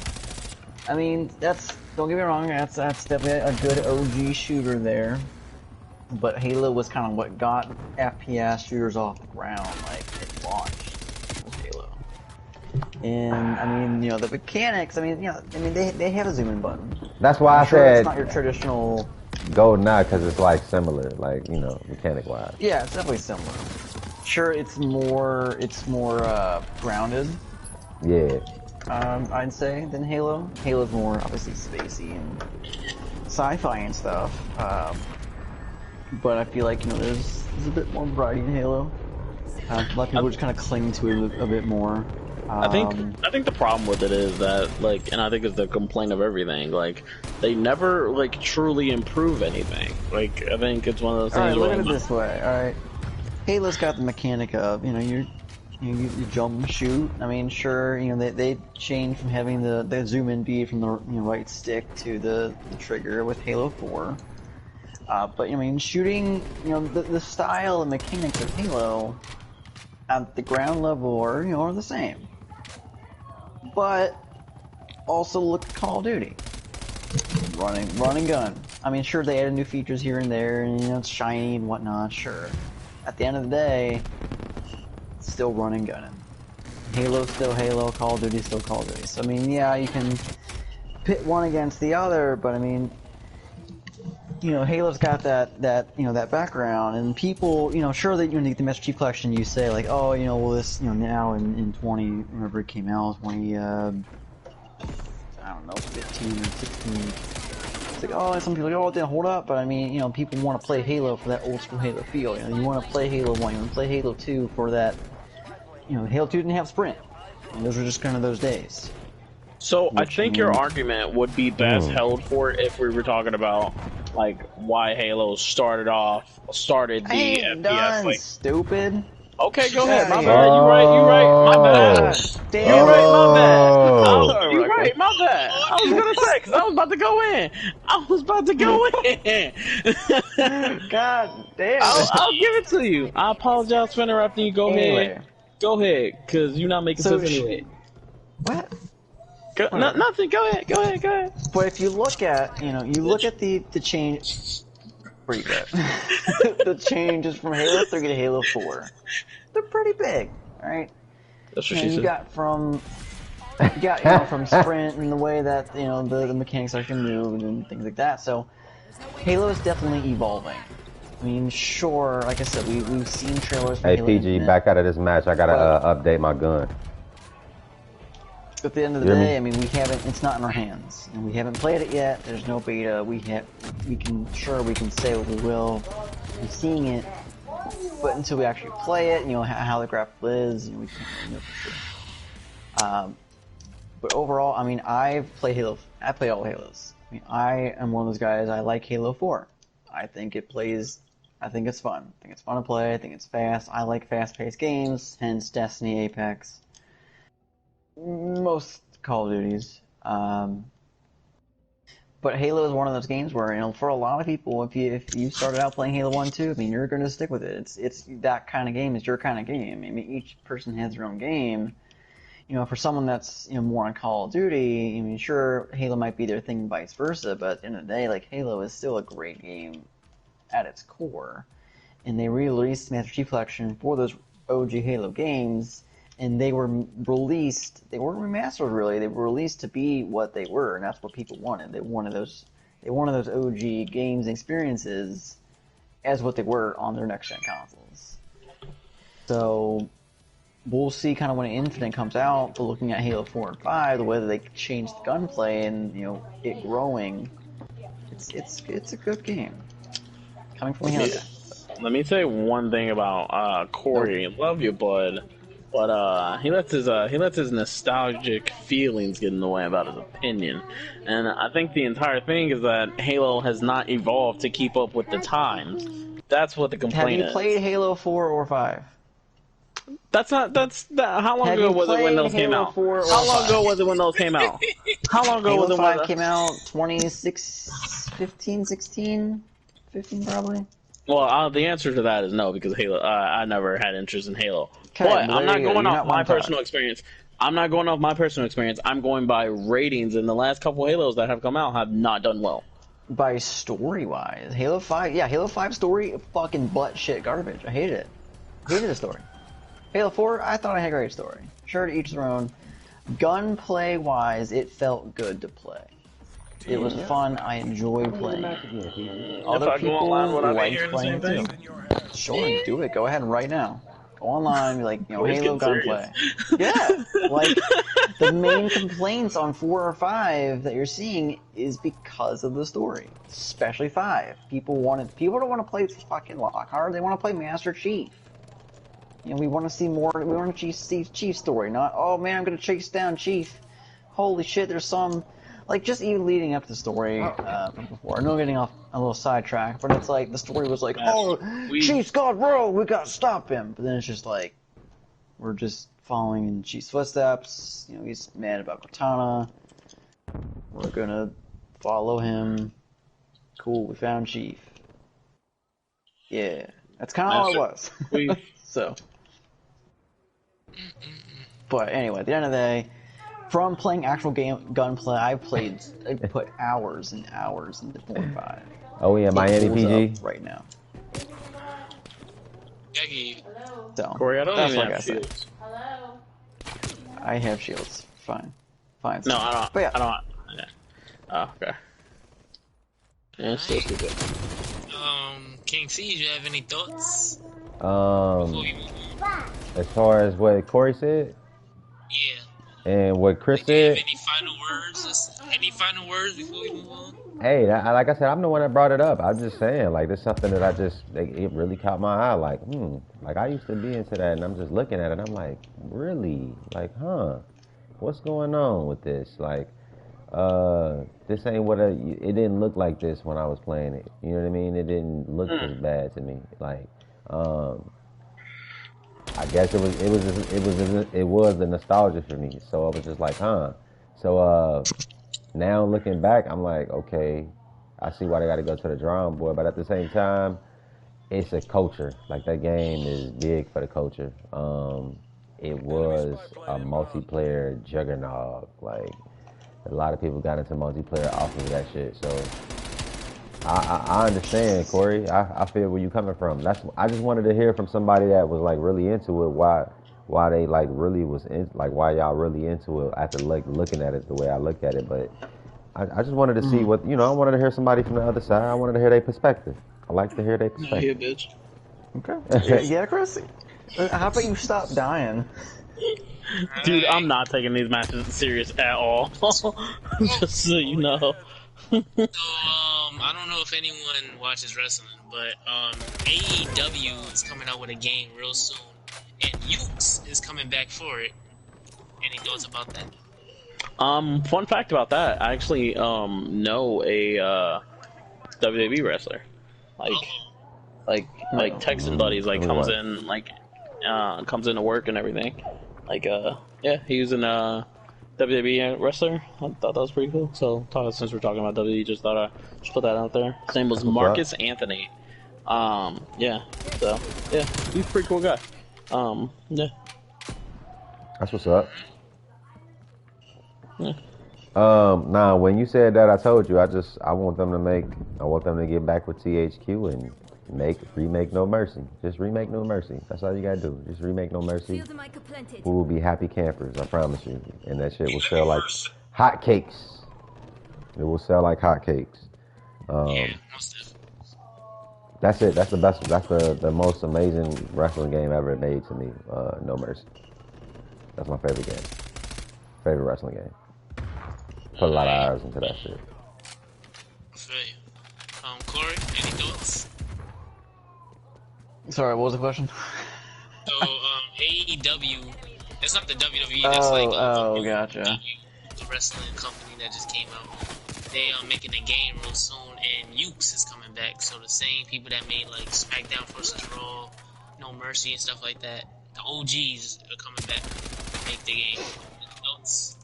I mean, don't get me wrong, that's definitely a good OG shooter there. But Halo was kind of what got FPS shooters off the ground, like, it launched with Halo. And, I mean, the mechanics, they have a zoom in button. That's why I sure said... it's not your traditional... GoldenEye, because it's, like, similar, like, mechanic-wise. Yeah, it's definitely similar. Sure, it's more grounded. Yeah. I'd say, than Halo. Halo's more, obviously, spacey and sci-fi and stuff. But I feel like, there's a bit more variety in Halo. A lot of people just kind of cling to it a bit more. I think the problem with it is that, like, and I think it's the complaint of everything, like, they never, like, truly improve anything. Like, I think it's one of those things where... Alright, look at it this way, alright. Halo's got the mechanic of, you jump and shoot. I mean, sure, they changed from having the zoom in bead from the right stick to the trigger with Halo 4. But I mean, shooting, the style and mechanics of Halo at the ground level are the same. But also look at Call of Duty. Run and gun. I mean, sure, they added new features here and there, and it's shiny and whatnot, sure. At the end of the day, it's still run and gunning. Halo's still Halo, Call of Duty's still Call of Duty. So I mean, yeah, you can pit one against the other, but I mean, Halo's got that background, and people, sure that the Master Chief Collection, you say like, oh, well this, now in 20, whenever it came out, 20, I don't know, 15 or 16. It's like, oh, some people are like, oh, it didn't hold up, but I mean, people want to play Halo for that old school Halo feel. You want to play Halo 1, you want to play Halo 2 for that, Halo 2 didn't have Sprint. And those were just kind of those days. So I think your argument would be best held for it if we were talking about like why Halo started the FPS. Like, stupid. Okay, go ahead. My bad. You right. My bad. Damn. You right. My bad. You right. My bad. I was gonna say because I was about to go in. God damn. I'll give it to you. I apologize for interrupting you. Go ahead, because you're not making sense anyway. What? Nothing. Go ahead. But if you look at, the change. Where you at? The changes from Halo 3 to Halo 4, they're pretty big, right? That's what she said. You got from Sprint and the way that the mechanics actually move and things like that. So Halo is definitely evolving. I mean, sure, like I said, we've seen trailers for Halo PG, Infinite, back out of this match. I gotta update my gun. At the end of the day, I mean, it's not in our hands, and we haven't played it yet. There's no beta. We can say what we will. We're seeing it, but until we actually play it, how the graphic is, we can't really know for sure. But overall, I mean, I played all Halos. I mean, I am one of those guys. I like Halo 4. I think it's fun. I think it's fun to play. I think it's fast. I like fast-paced games, hence Destiny, Apex. Most Call of Duties, but Halo is one of those games where for a lot of people, if you started out playing Halo 1, 2, I mean you're going to stick with it. It's that kind of game. It's your kind of game. I mean each person has their own game. For someone that's more on Call of Duty, I mean sure Halo might be their thing, and vice versa. But at the end of the day, like Halo is still a great game at its core, and they released the Master Chief Collection for those OG Halo games. And they were released, they weren't remastered really, they were released to be what they were, and that's what people wanted. They wanted those They wanted those OG games and experiences as what they were on their next-gen consoles. So we'll see kind of when Infinite comes out, but looking at Halo 4 and 5, the way that they changed the gunplay and, you know, it growing, it's a good game. Coming from Halo. Let me say one thing about Corey. Love you, bud. But he lets his nostalgic feelings get in the way about his opinion. And I think the entire thing is that Halo has not evolved to keep up with the times. That's what the complaint is. Have you played Halo 4 or 5? How long ago was it when those came out? How long ago was it when those came out? How long ago was it when 5 came out? 2015, 16, 15 probably? Well, the answer to that is no, because Halo. I never had interest in Halo. Okay, but I'm not going off off my personal experience. I'm not going off my personal experience. I'm going by ratings, and the last couple Halos that have come out have not done well. By story-wise, Halo 5, yeah, Halo 5 story, fucking butt shit garbage. I hated it. Hated the story. Halo 4, I thought I had a great story. Sure, to each their own. Gunplay-wise, it felt good to play. It was fun. I enjoyed playing. Other people liked playing it too. Sure, do it. Go ahead right now. Go online, be like, you know, Halo gunplay. Yeah, like the main complaints on 4 or 5 that you're seeing is because of the story, especially 5. People don't want to play fucking Lockhart. They want to play Master Chief. You know, we want to see more. We want to see Chief's story, not oh man, I'm gonna chase down Chief. Holy shit, there's some. Like, just even leading up to the story before. I know I'm getting off a little sidetrack, but it's like, the story was like, Chief's got rogue, we gotta stop him. But then it's just like, we're just following in Chief's footsteps. You know, he's mad about Cortana. We're gonna follow him. Cool, we found Chief. Yeah, that's kind of all it was. So. But anyway, at the end of the day, from playing actual gunplay, I put hours and hours into 4 and 5. Oh yeah, Miami PG right now. So, Corey, I don't that's even like have shields. Hello. I have shields. Fine. Fine. No, I don't. But yeah. I don't. Yeah. Oh, okay. Yeah, still too good. King C, do you have any thoughts? As far as what Corey said? Yeah. And what Chris Do you have said? any final words? Any final words before we move on? Hey, like I said, I'm the one that brought it up. I'm just saying, like, there's something that it really caught my eye. Like, like I used to be into that, and I'm just looking at it, and I'm like, really? Like, what's going on with this? Like, this ain't it didn't look like this when I was playing it. You know what I mean? It didn't look as bad to me. Like, I guess it was the nostalgia for me. So I was just like, So now looking back, I'm like, okay, I see why they got to go to the drawing board. But at the same time, it's a culture. Like, that game is big for the culture. It was a multiplayer juggernaut. Like, a lot of people got into multiplayer off of that shit. So I understand, Corey. I feel where you coming from. I just wanted to hear from somebody that was like really into it. Why they like really was in, like why y'all really into it after like looking at it the way I look at it. But I just wanted to see what I wanted to hear somebody from the other side. I wanted to hear their perspective. I like to hear their perspective. Yeah, bitch. Okay. Yeah, Chris. How about you stop dying? Dude, I'm not taking these matches serious at all. Just so you know. So, I don't know if anyone watches wrestling, but AEW is coming out with a game real soon, and Ukes is coming back for it. Any thoughts about that? Fun fact about that, I actually know a WWE wrestler. Like Texan buddies, like comes in to work and everything. Like yeah, he was an WWE wrestler. I thought that was pretty cool. So since we're talking about WWE, just thought I'd just put that out there. His name was Marcus Anthony. Yeah. So yeah, he's a pretty cool guy. Yeah. That's what's up. Yeah. Now when you said that, I told you I want them to get back with THQ and remake No Mercy. Just remake No Mercy. That's all you gotta do. Just remake No Mercy. We will be happy campers, I promise you. And that shit will sell like hotcakes. It will sell like hotcakes. Yeah, most definitely. That's it. That's the best. That's the most amazing wrestling game ever made to me. No Mercy. That's my favorite game. Favorite wrestling game. Put a lot of hours into that shit. I feel you. Corey, any thoughts? Sorry, what was the question? So, AEW, it's not the WWE, that's Gotcha. The wrestling company that just came out. They are making a game real soon, and Ukes is coming back. So the same people that made like SmackDown vs. Raw, No Mercy, and stuff like that, the OGs are coming back to make the game. Thoughts?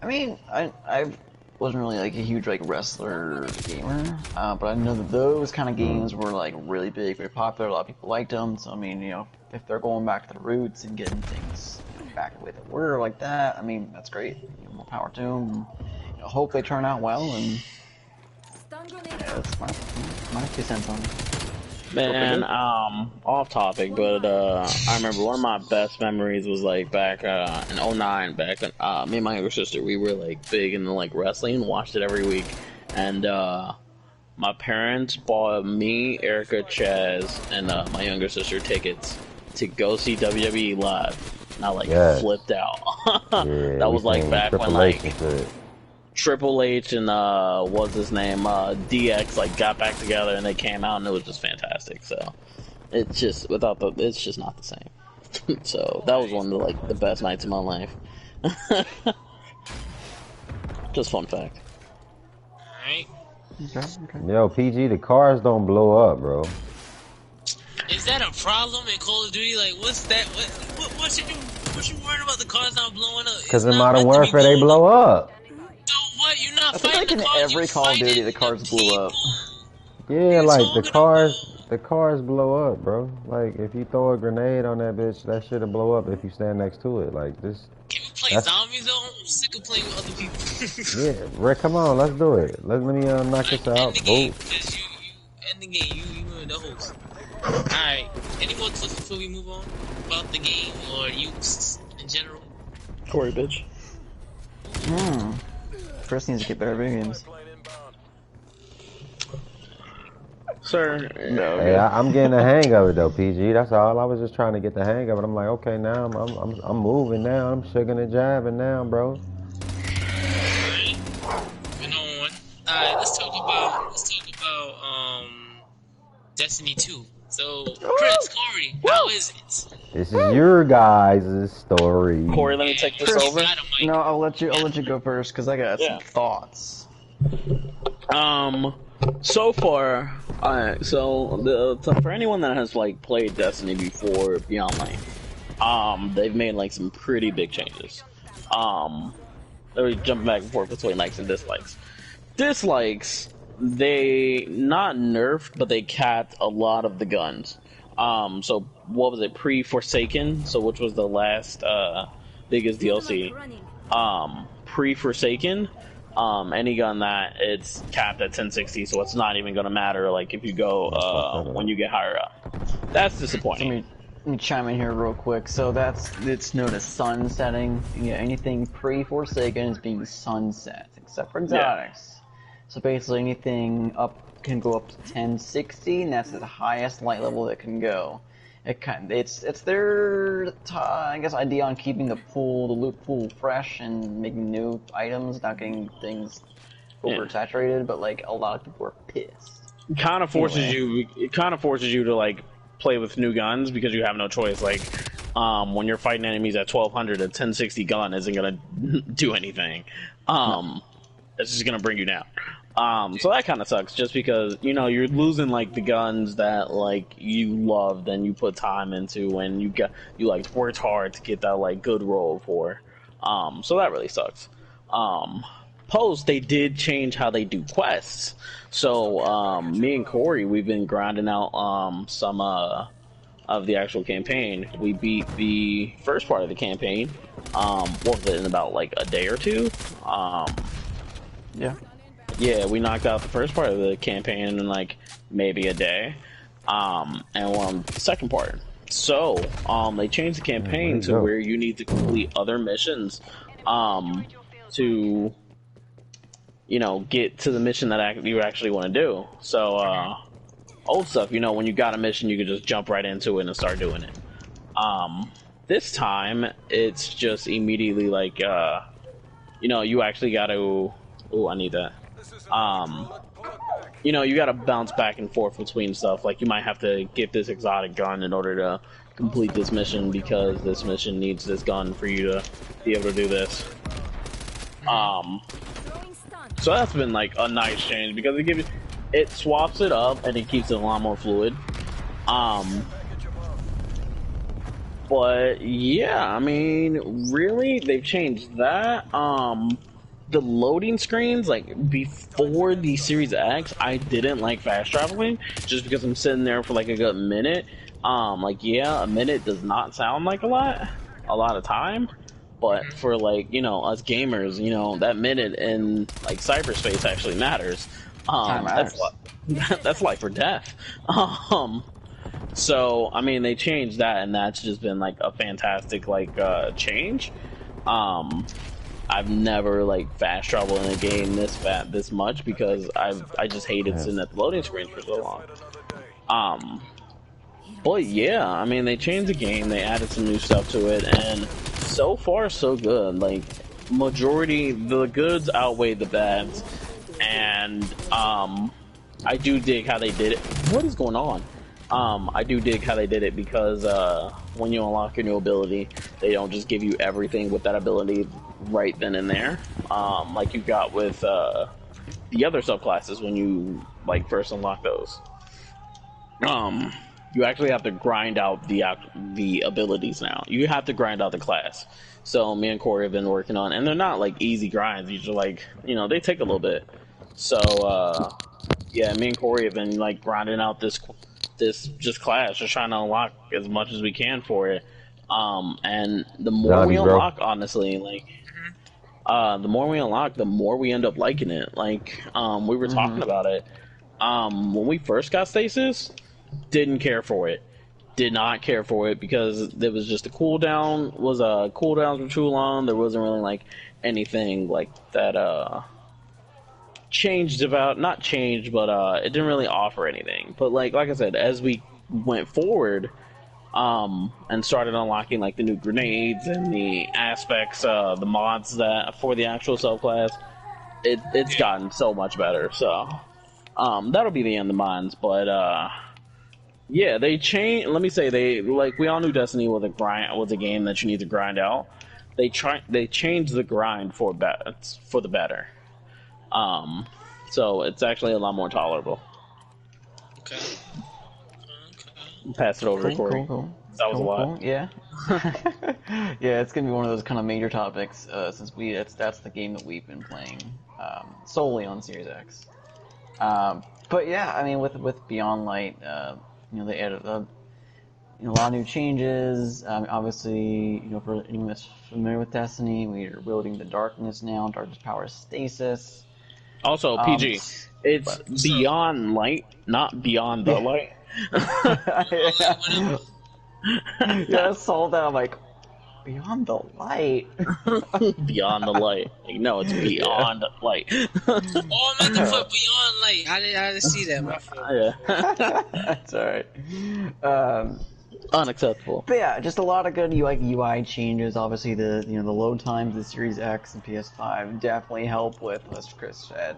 I mean, I wasn't really like a huge like wrestler gamer, but I know that those kind of games were like really big, very popular. A lot of people liked them. So I mean, if they're going back to the roots and getting things back the way they were like that, I mean, that's great. More power to them. Hope they turn out well, and that's my 2 cents on it. Man, off topic, but I remember one of my best memories was like back in 2009. Back when me and my younger sister, we were like big into like wrestling, watched it every week, and my parents bought me, Erica, Chaz, and my younger sister tickets to go see WWE live. And I like flipped out. Yeah, that was like back when like Triple H and what's his name, DX like got back together and they came out and it was just fantastic. So it's just it's just not the same. So that was one of the best nights of my life. Just fun fact. Alright. Okay. Yo, PG, the cars don't blow up, bro. Is that a problem in Call of Duty? Like, what's that? What you worried about the cars not blowing up? Because in Modern Warfare, they blow up. So what? You're not I think fighting like the in cars, every Call of Duty, the cars blew up. Yeah, like the cars blow up, bro. Like if you throw a grenade on that bitch, that shit'll blow up if you stand next to it. Like this. Can we play zombies though? I'm sick of playing with other people. Yeah, Rick, come on, let's do it. Let me knock this out. End the game, because you end the game. You were the host. Alright. Any more thoughts before we move on about the game or use in general? Corey, bitch. Chris needs to get better at video games. Sir, no. Hey, I'm getting the hang of it though, PG. That's all. I was just trying to get the hang of it. I'm like, okay, now I'm moving now. I'm sugaring and jiving now, bro. Alright. Moving on. Alright, let's talk about Destiny 2. So, Chris, Corey, how is it? This is your guys' story. Corey, let me take this over. No, I'll let you go first because I got some thoughts. So far, for anyone that has like played Destiny before Beyond Light, they've made like some pretty big changes. Let me jump back and forth between likes and dislikes. Dislikes, they not nerfed, but they capped a lot of the guns. So what was it, pre-Forsaken? So which was the last biggest DLC? Pre-Forsaken, any gun that it's capped at 1060, so it's not even gonna matter like if you go when you get higher up. That's disappointing. Let me chime in here real quick. So it's known as sunsetting. Yeah, anything pre-Forsaken is being sunset, except for exotics. So basically anything up can go up to 1060, and that's the highest light level it can go. It's their I guess idea on keeping the loot pool fresh and making new items, not getting things oversaturated. But like a lot of people are pissed. It kind of forces you to like play with new guns because you have no choice. Like when you're fighting enemies at 1200, a 1060 gun isn't gonna do anything. It's just gonna bring you down. So that kind of sucks, just because you're losing like the guns that like you loved and you put time into, and you like worked hard to get that like good roll for. So that really sucks. Post, they did change how they do quests. So me and Corey, we've been grinding out some of the actual campaign. We beat the first part of the campaign. What was it, in about like a day or two? Yeah, we knocked out the first part of the campaign in like maybe a day, and we're on the second part. So they changed the campaign to where you need to complete other missions to get to the mission that you actually want to do. So, old stuff, when you got a mission, you could just jump right into it and start doing it. This time, it's just immediately like, you actually got to. Oh, I need that. You got to bounce back and forth between stuff. Like, you might have to get this exotic gun in order to complete this mission because this mission needs this gun for you to be able to do this. So that's been like a nice change because it swaps it up and it keeps it a lot more fluid. But yeah, I mean, really, they've changed that. The loading screens, like before the Series X, I didn't like fast traveling just because I'm sitting there for like a good minute. A minute does not sound like a lot of time, but for like us gamers, that minute in like cyberspace actually matters. That's life or death. So I mean, they changed that, and that's just been like a fantastic change. I've never like fast traveled in a game this much because I just hated sitting at the loading screens for so long. But yeah, I mean, they changed the game, they added some new stuff to it, and so far so good. Like, the goods outweigh the bads, and I do dig how they did it. What is going on? I do dig how they did it because when you unlock your new ability, they don't just give you everything with that ability right then and there, like you got with the other subclasses when you first unlock those. You actually have to grind out the abilities now. You have to grind out the class. So me and Corey have been working on, and they're not like easy grinds. These are they take a little bit. So yeah, me and Corey have been grinding out this just class, just trying to unlock as much as we can for it. And the more we unlock, honestly, the more we unlock, the more we end up liking it. We were talking about it. When we first got Stasis, didn't care for it. Did not care for it because there was just a cooldowns were too long. There wasn't really anything that changed about, not changed, but it didn't really offer anything. But like I said, as we went forward and started unlocking the new grenades and the aspects, the mods that for the actual subclass, it's gotten so much better. So that'll be the end of mines. But yeah, they changed. Let me say we all knew Destiny was a game that you need to grind out. They changed the grind for the better. So it's actually a lot more tolerable. Okay. Pass it over to Corey. Cool. That was a lot. Cool. Yeah. Yeah, it's gonna be one of those kind of major topics since that's the game that we've been playing solely on Series X. But yeah, I mean, with Beyond Light, they added a lot of new changes. Obviously, for anyone that's familiar with Destiny, we are wielding the darkness now. Darkness powers stasis. Also, PG, it's Beyond Light, not Beyond the Light. Yeah, I saw that. I'm like, Beyond the Light? Beyond the Light. No, it's Beyond Light. Oh, I meant to put Beyond Light. I didn't see that, my fault. Yeah. That's alright. Unacceptable. But yeah, just a lot of good UI changes. Obviously, the load times of the Series X and PS5 definitely help with, as Chris said,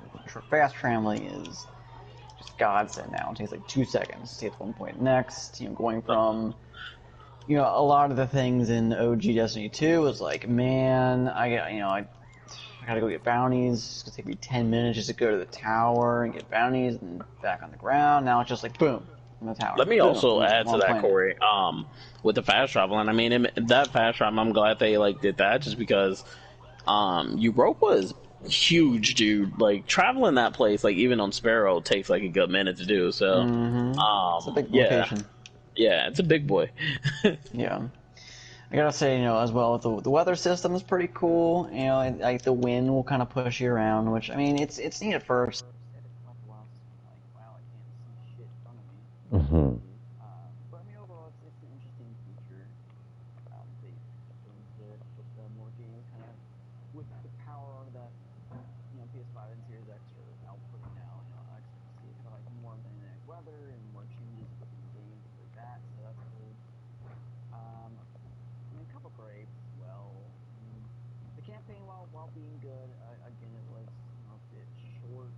fast traveling is just godsend now. It takes 2 seconds to get to one point next. Going from a lot of the things in OG Destiny 2 was man, I gotta go get bounties. It's gonna take me 10 minutes just to go to the tower and get bounties and back on the ground. Now it's just boom. In the tower. Let me also add to that, Corey. With the fast traveling, I mean, that fast travel, I'm glad they did that, just because Europa is huge, dude. Traveling that place, even on Sparrow, takes a good minute to do. So, it's a big location. Yeah, it's a big boy. Yeah, I gotta say, as well, the weather system is pretty cool. The wind will kind of push you around, which I mean, it's neat at first. But I mean, overall, it's an interesting feature. They with more games, kind of with the power that PS5 and Series campaign, while being good, again, it was a bit short.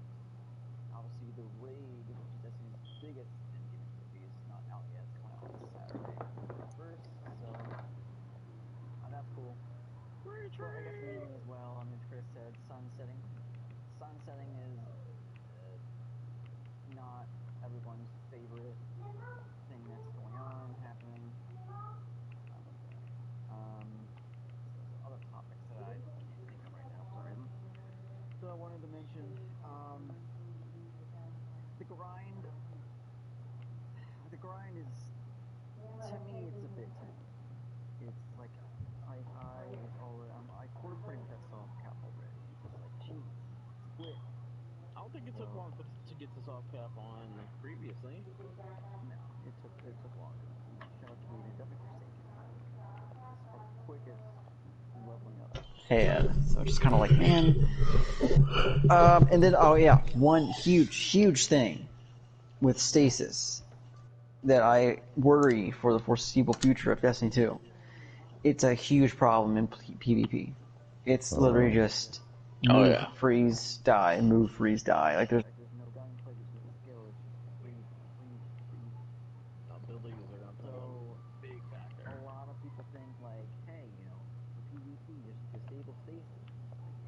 Obviously, the raid, which is Destiny's biggest endgame movie, is not out yet. It's coming out on Saturday 1st, so that's cool. But I guess mainly as well, I mean, Chris said sunsetting. Sunsetting is not everyone's favorite thing that's going on, happening. Other topics that I can't think of right now for some reason. So I wanted to mention the grind. The grind is, to me, it's a bit tame. It's like I quarter pretty much that soft cap already. It's like, geez, split. I don't think it took long to get the soft cap on previously. No, it took longer. Shout out to Reed, definitely Forsaken. It's the quickest leveling up had. So it's just kind of like, man. And then, one huge thing with stasis that I worry for the foreseeable future of Destiny 2. It's a huge problem in PvP. It's literally just move, freeze, die, move, freeze, die. Like there's no gunplay, there's no skill. It's just freeze. Abilities are gonna play a big factor. A lot of people think like, hey, for PvP, just disable stasis.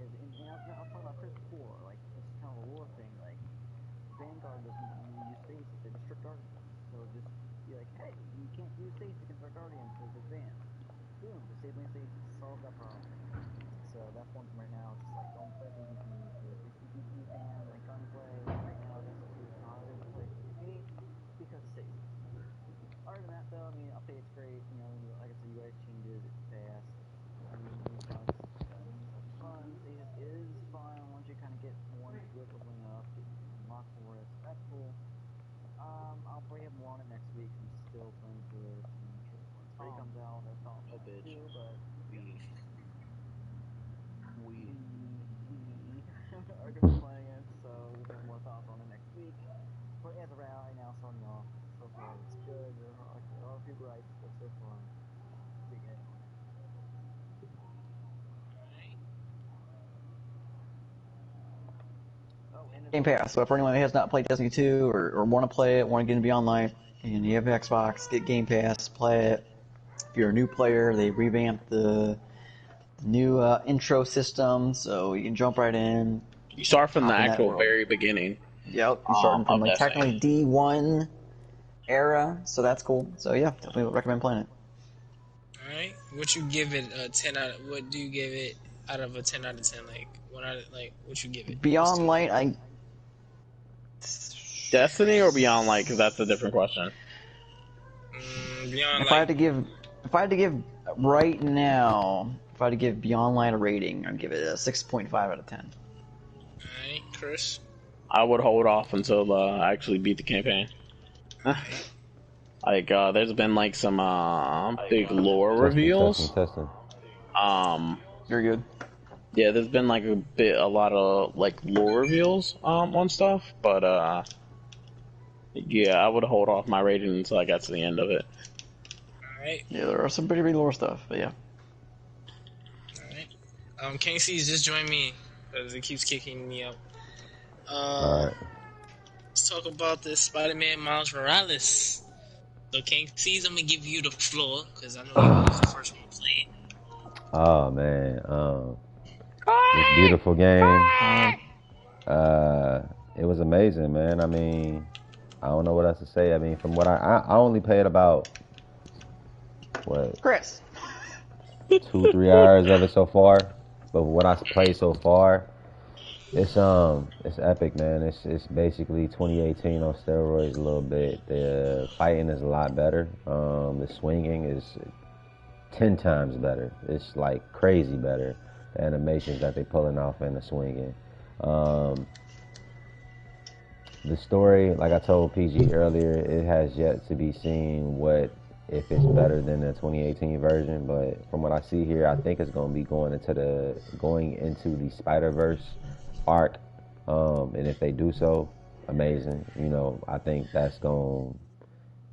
Like, and I was talking about Chris before. Like this is kind of a lore thing. Like Vanguard doesn't use stasis; they restrict Guardians. So just be like, hey, you can't use stasis against our Guardians because they're advanced. Boom, disabling stasis solves that problem. So that's one thing right now. It's just like, don't play PvP. If PvP fans and gunplay right now, Destiny 2 is not a good play PvP because of stasis. Other than that, though, I mean, update's great. Like I said, UI changes, it's fast. New guns, it's fun. Stasis is fun once you kind of get more into it, leveling up, getting unlock for it. So that's cool. I'll probably have more on it next week. I'm still playing through it. I'm sure when Spray comes out, that's all I'll do, but we are going to be playing it, so we'll have more thoughts on it next week. But as of right now, starting off, so far it's good. There are a few gripes, but so far, big hit on it. Game Pass. So for anyone who has not played Destiny 2 or want to play it, want to get into Beyond Light, and you have Xbox, get Game Pass, play it. If you're a new player, they revamped the new intro system, so you can jump right in. You start from the actual very beginning. Yep, you're starting from like technically D1 era, so that's cool. So yeah, definitely recommend playing it. All right, what you give it a 10 out? What do you give it out of a 10 out of 10? What you give it? Beyond Light, Destiny or Beyond Light? Because that's a different question. Beyond Light. If I had to give right now, if I had to give Beyond Light a rating, I'd give it a 6.5 out of 10. Alright, Chris? I would hold off until I actually beat the campaign. There's been like some big lore reveals. Testing. Very good. Yeah, there's been like a lot of like lore reveals on stuff, but yeah, I would hold off my rating until I got to the end of it. Alright. Yeah, there are some pretty big lore stuff, but yeah. Alright. Casey's just joined me because it keeps kicking me out. Alright. Let's talk about this Spider-Man Miles Morales. So Casey's, I'm gonna give you the floor because I know you was the first one to play it. Oh man, this beautiful game. It was amazing, man. I mean, I don't know what else to say. I mean, from what I only played about Chris 2-3 hours of it so far, but what I played so far, it's epic, man. It's basically 2018 on steroids a little bit. The fighting is a lot better. The swinging is 10 times better. It's like crazy better. The animations that they pulling off and the swinging. The story, like I told PG earlier, it has yet to be seen if it's better than the 2018 version, but from what I see here, I think it's going to be going into the Spider-Verse arc, and if they do so, amazing. I think that's going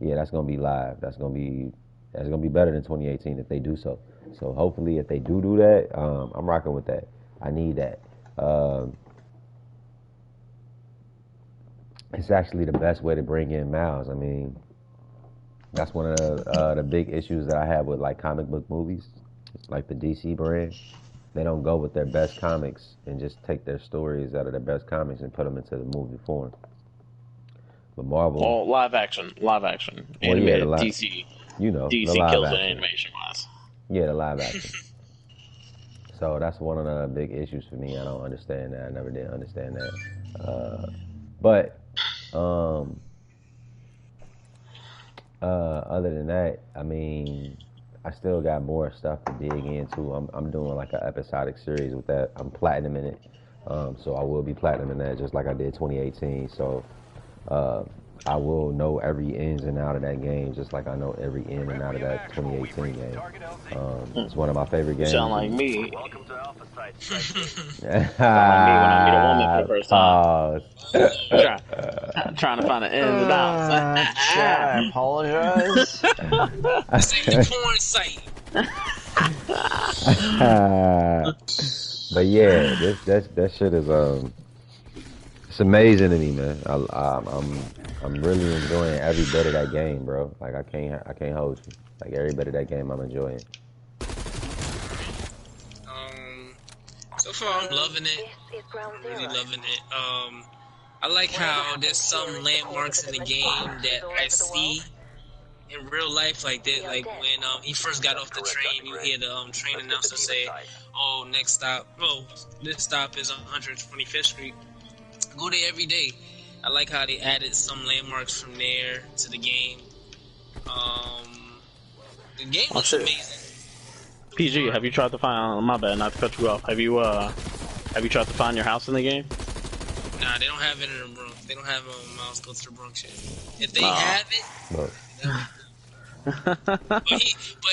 to be live. That's going to be That's gonna be better than 2018 if they do so. So hopefully, if they do that, I'm rocking with that. I need that. It's actually the best way to bring in mouths. I mean, that's one of the big issues that I have with like comic book movies, like the DC brand. They don't go with their best comics and just take their stories out of their best comics and put them into the movie form. But Marvel, well, live action, animated, DC, DC kills it animation wise. Yeah, the live action. So that's one of the big issues for me. I don't understand that. I never did understand that. But other than that, I mean, I still got more stuff to dig into. I'm doing like an episodic series with that. I'm platinum in it, so I will be platinum in that just like I did 2018. So I will know every ins and out of that game just like I know every in and out of that 2018 game. It's one of my favorite games. Sound like me. Sound like me when I meet a woman for the first time. Trying to find an ins and outs. I apologize. Save the porn site. But yeah, that shit is it's amazing to me, man. I'm really enjoying every bit of that game, bro. Like I can't hold you. Like every bit of that game, I'm enjoying. So far, I'm loving it. Really loving it. I like how there's some landmarks in the game that I see in real life, like that. Like when he first got off the train, you hear the train announcer say, "Oh, this stop is on 125th Street." I go there every day. I like how they added some landmarks from there to the game. The game looks amazing. PG, have you tried to find? My bad, not to cut you off. Have you tried to find your house in the game? Nah, they don't have it in the Bronx. They don't have Miles Go to the Bronx yet. If they have it, but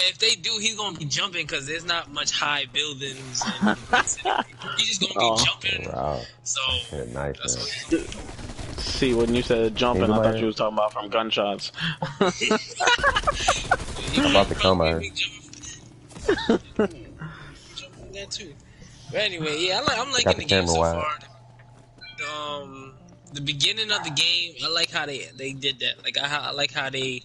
if they do, he's gonna be jumping because there's not much high buildings. And he's just gonna be jumping. Wow. So nice, that's man. what he's doing. See, when you said jumping, I thought you was talking about from gunshots. I'm about to come out. Jumping that too. But anyway, yeah, I'm liking the game so far. The beginning of the game, I like how they did that. Like I like how they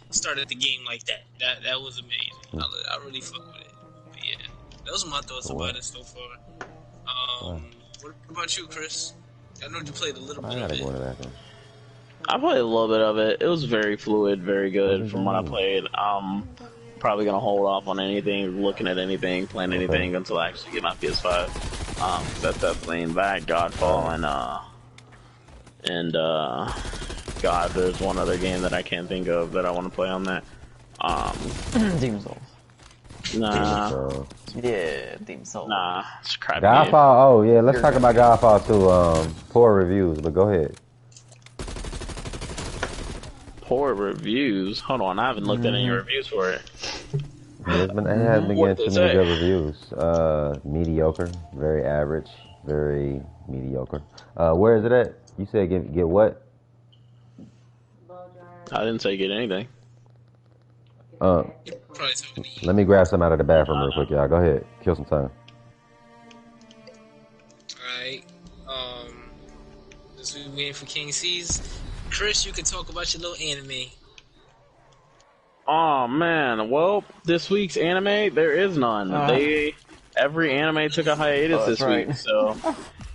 started the game like that. That was amazing. I really fuck with it. But yeah, those are my thoughts about it so far. What about you, Chris? I know you played a little bit of it. I played a little bit of it. It was very fluid, very good from what I played. Probably gonna hold off on anything, looking at anything, playing anything until I actually get my PS5. That's definitely in back. Godfall and God, there's one other game that I can't think of that I want to play on that. Demon's Souls. Nah. Yeah, Demon's Souls. Nah, it's crappy. Godfall. Oh yeah, let's talk about Godfall too. Poor reviews, but go ahead. Poor reviews. Hold on, I haven't looked at any reviews for it. It has been getting some good reviews. Mediocre, very average, very mediocre. Where is it at? You said get what? I didn't say get anything. Let me grab some out of the bathroom real quick, y'all. Go ahead, kill some time. Alright. Just waiting for King C's. Chris, you can talk about your little anime. Oh man, well, this week's anime there is none. Every anime took a hiatus this week,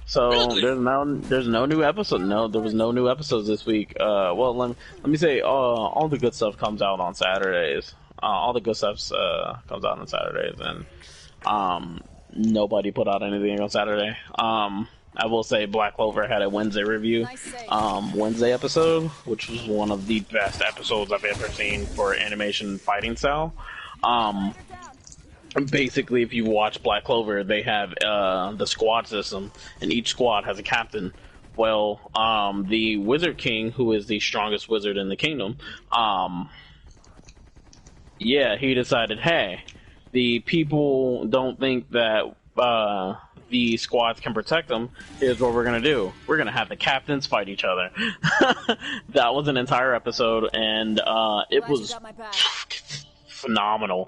so really? there's no new episode. No, there was no new episodes this week. Well, let me say, all the good stuff comes out on Saturdays. All the good stuff comes out on Saturdays, and nobody put out anything on Saturday. I will say Black Clover had a Wednesday review, Wednesday episode, which was one of the best episodes I've ever seen for animation fighting style. Basically, if you watch Black Clover, they have the squad system, and each squad has a captain. Well, the Wizard King, who is the strongest wizard in the kingdom, he decided, hey, the people don't think that the squads can protect them. Here's what we're gonna do. We're gonna have the captains fight each other. That was an entire episode, and it was phenomenal.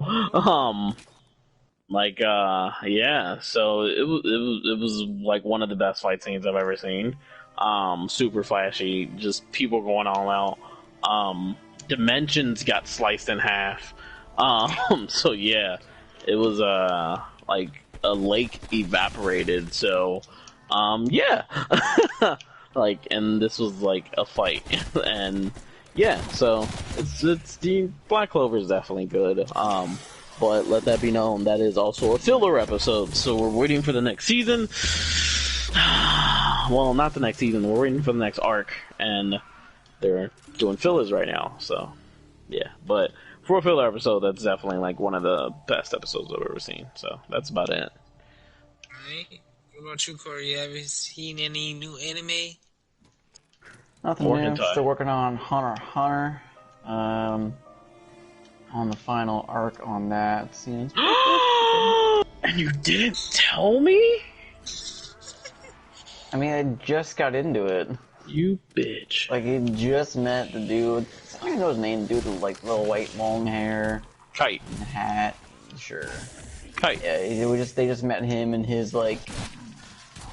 Yeah. So it was like one of the best fight scenes I've ever seen. Super flashy, just people going all out. Dimensions got sliced in half. So yeah, it was like a lake evaporated. So yeah, like, and this was like a fight, and yeah, so it's the Black Clover is definitely good. But let that be known, that is also a filler episode, so we're waiting for the next season. Well, not the next season, we're waiting for the next arc, and they're doing fillers right now, so yeah. But for a filler episode, that's definitely like one of the best episodes I've ever seen, so that's about it. Alright. What about you, Corey? You ever seen any new anime? Nothing new. Still working on Hunter x Hunter. On the final arc on that. Seems and you didn't tell me? I mean, I just got into it. You bitch. Like, he just met the dude. I don't even know his name. The dude with, like, little white long hair. Kite. And a hat. Sure. Kite. Yeah, they just met him and his, like,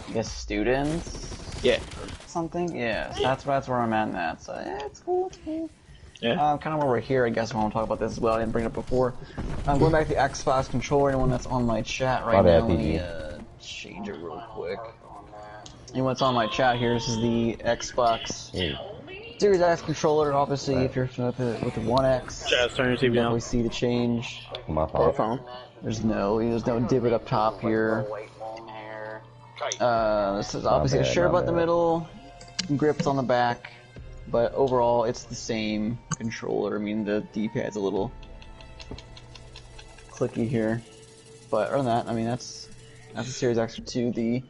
I guess, students? Yeah. Something? Yeah, so that's where I'm at in that. So, yeah, it's cool, it's cool. Yeah. Kind of over here, I guess, I want to talk about this as well. I didn't bring it up before. I'm going back to the Xbox controller, anyone that's on my chat right now. Let me change it real quick. Anyone that's on my chat here, this is the Xbox Series X controller. Obviously, if you're familiar with the One X, Chaz, turn your TV down. We see the change. My phone. There's no divot up top here. This is obviously a share button in the middle, grips on the back. But overall, it's the same controller. I mean, the D-pad's a little clicky here. But other than that, I mean, that's the Series X 2, the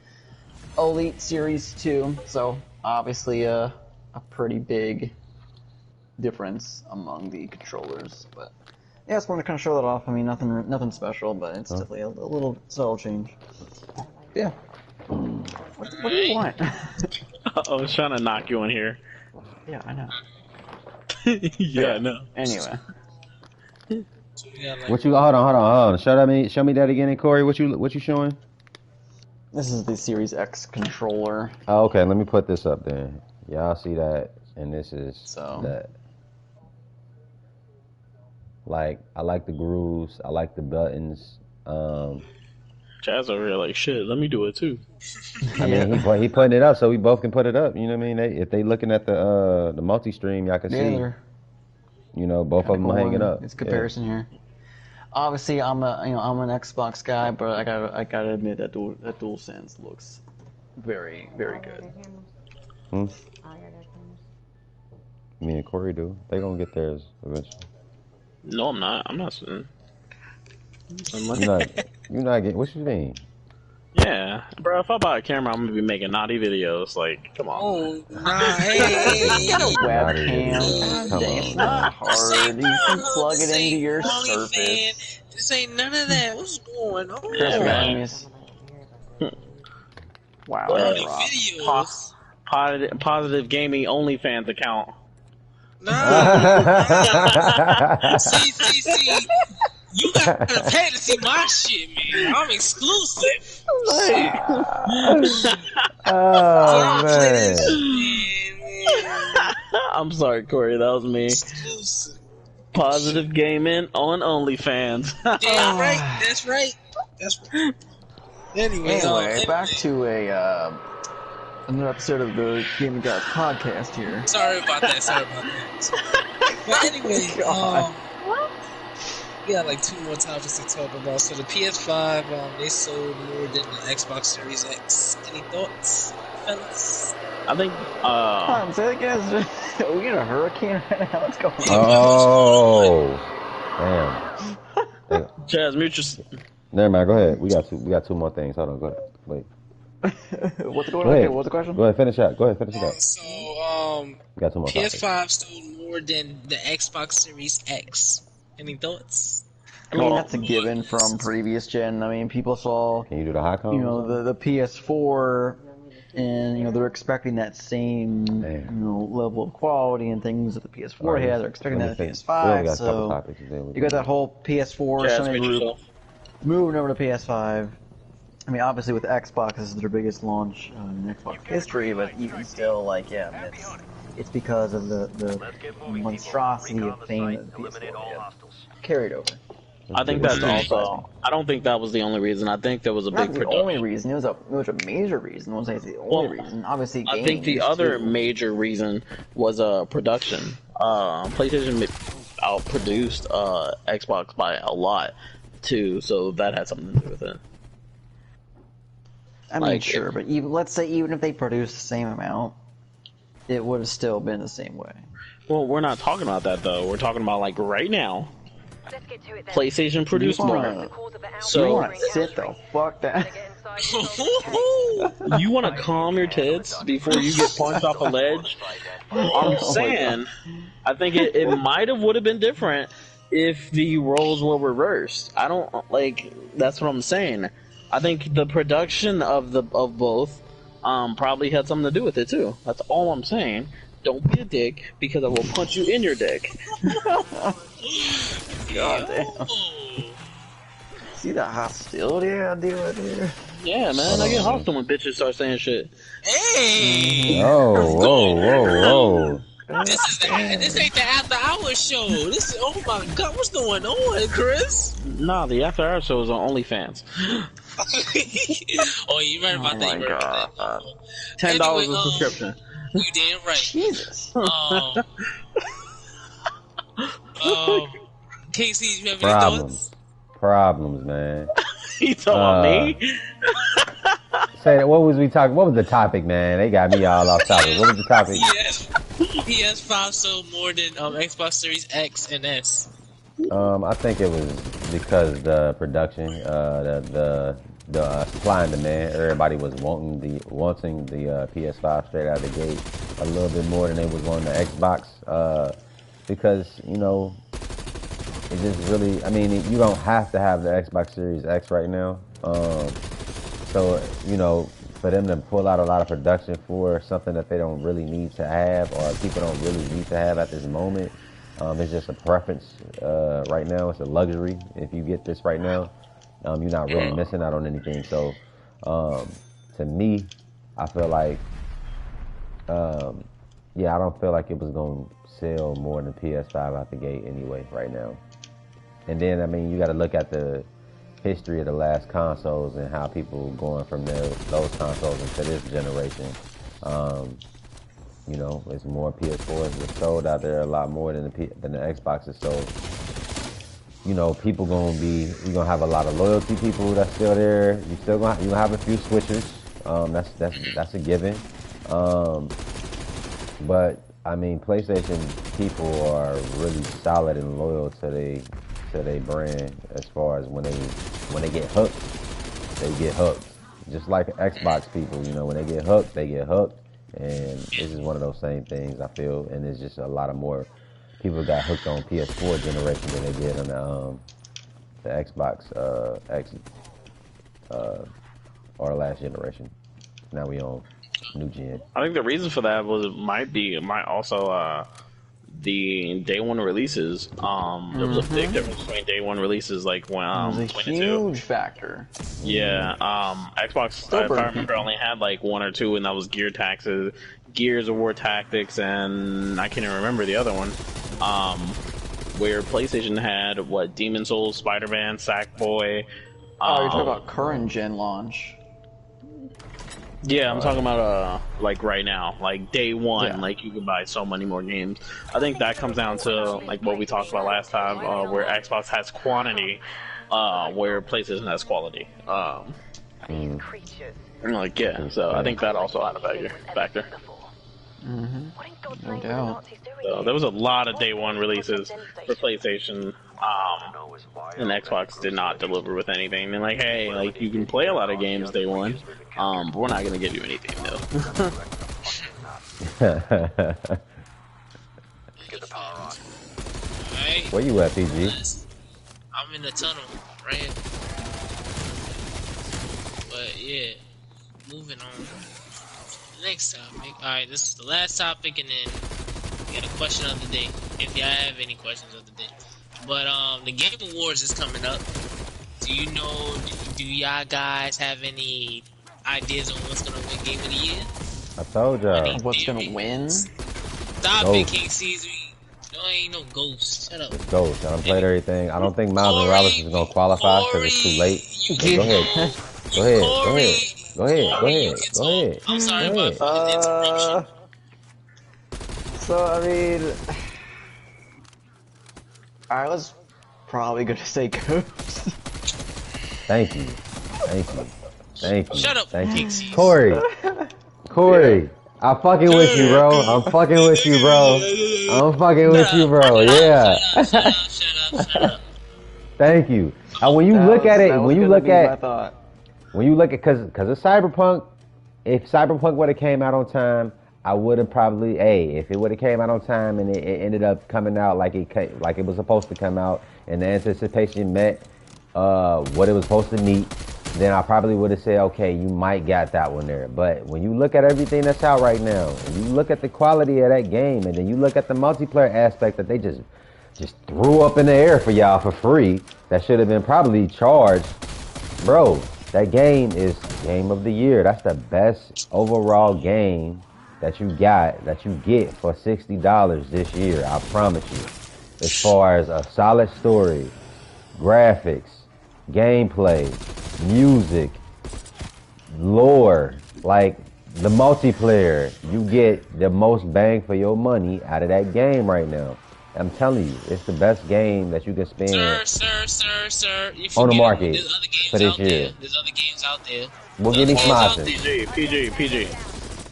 Elite Series 2. So, obviously, a pretty big difference among the controllers. But, yeah, I just wanted to kind of show that off. I mean, nothing special, but it's definitely a little subtle change. Yeah. What do you want? I was trying to knock you in here. Yeah, I know. Yeah, I know. Anyway. What you? Hold on. Show me that again, Corey. What you showing? This is the Series X controller. Oh, okay. Let me put this up then. Y'all see that, and this is that. Like, I like the grooves. I like the buttons. Chaz over here like, shit, let me do it too. I mean, he putting it up so we both can put it up. You know what I mean? If they looking at the multi-stream, y'all can see. You know, both of them hanging up. It's comparison here. Obviously, I'm an Xbox guy, but I gotta admit that DualSense looks very, very good. Me and Corey do. They gonna get theirs eventually. No, I'm not. I'm not. You're not getting. What you mean? Yeah, bro. If I buy a camera, I'm gonna be making naughty videos. Like, come on. Oh, nah, hey. Webcam. It's not hard. You can plug it into your Surface. This ain't none of that. What's going on? Wow. Videos. Positive gaming OnlyFans account. Nah. See. You gotta pay to see my shit, man. I'm exclusive. Oh, man. I'm sorry, Corey. That was me. Exclusive. Positive gaming on OnlyFans. Damn right. That's right. Anyway, back to another episode of the Gaming Godz Podcast here. Sorry about that. But anyway, we got like 2 more topics to talk about. So the PS5, they sold more than the Xbox Series X. Any thoughts, fellas? I think. Come on, say that, guys. Are we in a hurricane right now? What's going on? Oh, damn. Chaz, mute your. Never mind. Go ahead. We got 2 more things. Hold on. Go ahead. Wait. What's going on? Okay, what's the question? Go ahead. Finish it up. So, we got 2 more PS5 topics. sold more than the Xbox Series X. Any thoughts? I mean, that's a given from previous gen. I mean, people saw. Can you do the high count? You know, the PS4 and they're expecting that same level of quality and things that the PS4 had. They're expecting that the PS5. So you got that whole PS4 Sony group moving over to PS5. I mean, obviously with Xbox, this is their biggest launch in Xbox history, but even still, it's because of the monstrosity of fame that the PS4 had carried over. I think that's also. I don't think that was the only reason. I think there was a big production. Not the only reason. It was a major reason. I won't say it's the only reason. Obviously, I think the other major reason was production. PlayStation outproduced Xbox by a lot too, so that had something to do with it. I mean, sure, but let's say even if they produced the same amount, it would have still been the same way. Well, we're not talking about that though. We're talking about right now. PlayStation produced more. So you want to sit though? Fuck that. You want to calm your tits before you get punched off a ledge? I'm saying, I think it might have would have been different if the roles were reversed. I don't that's what I'm saying. I think the production of both probably had something to do with it too. That's all I'm saying. Don't be a dick because I will punch you in your dick. God damn. See the hostility I deal with here? Yeah, man, I get hostile when bitches start saying shit. Hey! Whoa. This ain't the after hours show. Oh my god, what's going on, Chris? Nah, the after hours show is on OnlyFans. Oh, you right about that. Oh my god. $10 a subscription. You damn right. Jesus. Casey, you have any thoughts? Problems, man. You talking about me? Say that. What was we talking? What was the topic, man? They got me all off topic. What was the topic? PS5 sold more than Xbox Series X and S. I think it was because the production, the supply and demand. Everybody was wanting the PS5 straight out of the gate a little bit more than they was wanting the Xbox. Because it just really. I mean, you don't have to have the Xbox Series X right now. So for them to pull out a lot of production for something that they don't really need to have, or people don't really need to have at this moment, it's just a preference. Right now, it's a luxury. If you get this right now, you're not really missing out on anything. So, to me, I feel like, I don't feel like it was going to sell more than PS5 out the gate anyway right now. And then, I mean, you got to look at the history of the last consoles and how people going from those consoles into this generation. It's more PS4s that sold out there a lot more than the Xbox is sold. People you're gonna have a lot of loyalty people that's still there. You're gonna have a few switchers. That's a given. But I mean, PlayStation people are really solid and loyal to their brand as far as when they get hooked, they get hooked. Just like Xbox people, when they get hooked, they get hooked. And this is one of those same things, I feel. And there's just a lot of more people got hooked on PS4 generation than they did on the Xbox X or the last generation. Now we on new gen. I think the reason for that might also the day one releases. There was a big difference between day one releases, like when it was a huge factor. Yeah, Xbox, if I remember, only had like one or two, and that was Gears of War Tactics, and I can't even remember the other one. Where PlayStation had Demon Souls, Spider-Man, Sackboy. Oh, you're talking about current gen launch. Yeah, I'm talking about like right now, like day one, like you can buy so many more games. I think that comes down to like what we talked about last time, where Xbox has quantity, where PlayStation has quality. So I think that also had a factor. No doubt. So there was a lot of day one releases for PlayStation, and Xbox did not deliver with anything. And like, hey, like you can play a lot of games day one, but we're not gonna give you anything though. Right. Where you at, PG? I'm in the tunnel, right here. But yeah, moving on. Next topic. Alright, this is the last topic, and then we got a question of the day. If y'all have any questions of the day. But the Game Awards is coming up. Do you know, do y'all guys have any ideas on what's gonna win Game of the Year? I told y'all. What's gonna win? Stop it, King Caesar. No, ain't no Ghost. Shut up. It's Ghost. I done played everything. I don't think Miles Morales is gonna qualify because it's too late. Go ahead. Go ahead. Go ahead. Go ahead. Go ahead. I'm sorry about the interruption. So, I mean, I was probably gonna say Ghost. Thank you. Thank you. Thank you. Shut up, Thank you. King Caesar. Corey. I'm fucking with you, bro. I'm fucking with you, bro. I'm fucking with you, bro. Yeah. Shut up. Thank you. When you look at it, when you look at, cause of Cyberpunk, if Cyberpunk would have came out on time, I would have probably, if it would have came out on time and it ended up coming out like it was supposed to come out, and the anticipation met what it was supposed to meet, then I probably would have said, okay, you might got that one there. But when you look at everything that's out right now, and you look at the quality of that game, and then you look at the multiplayer aspect that they just threw up in the air for y'all for free, that should have been probably charged, bro. That game is Game of the Year. That's the best overall game that you get for $60 this year. I promise you. As far as a solid story, graphics, gameplay, music, lore, like the multiplayer, you get the most bang for your money out of that game right now. I'm telling you, it's the best game that you can spend Sir. on the market for this year. year. There's other games out there. We'll give me sponsors. PG.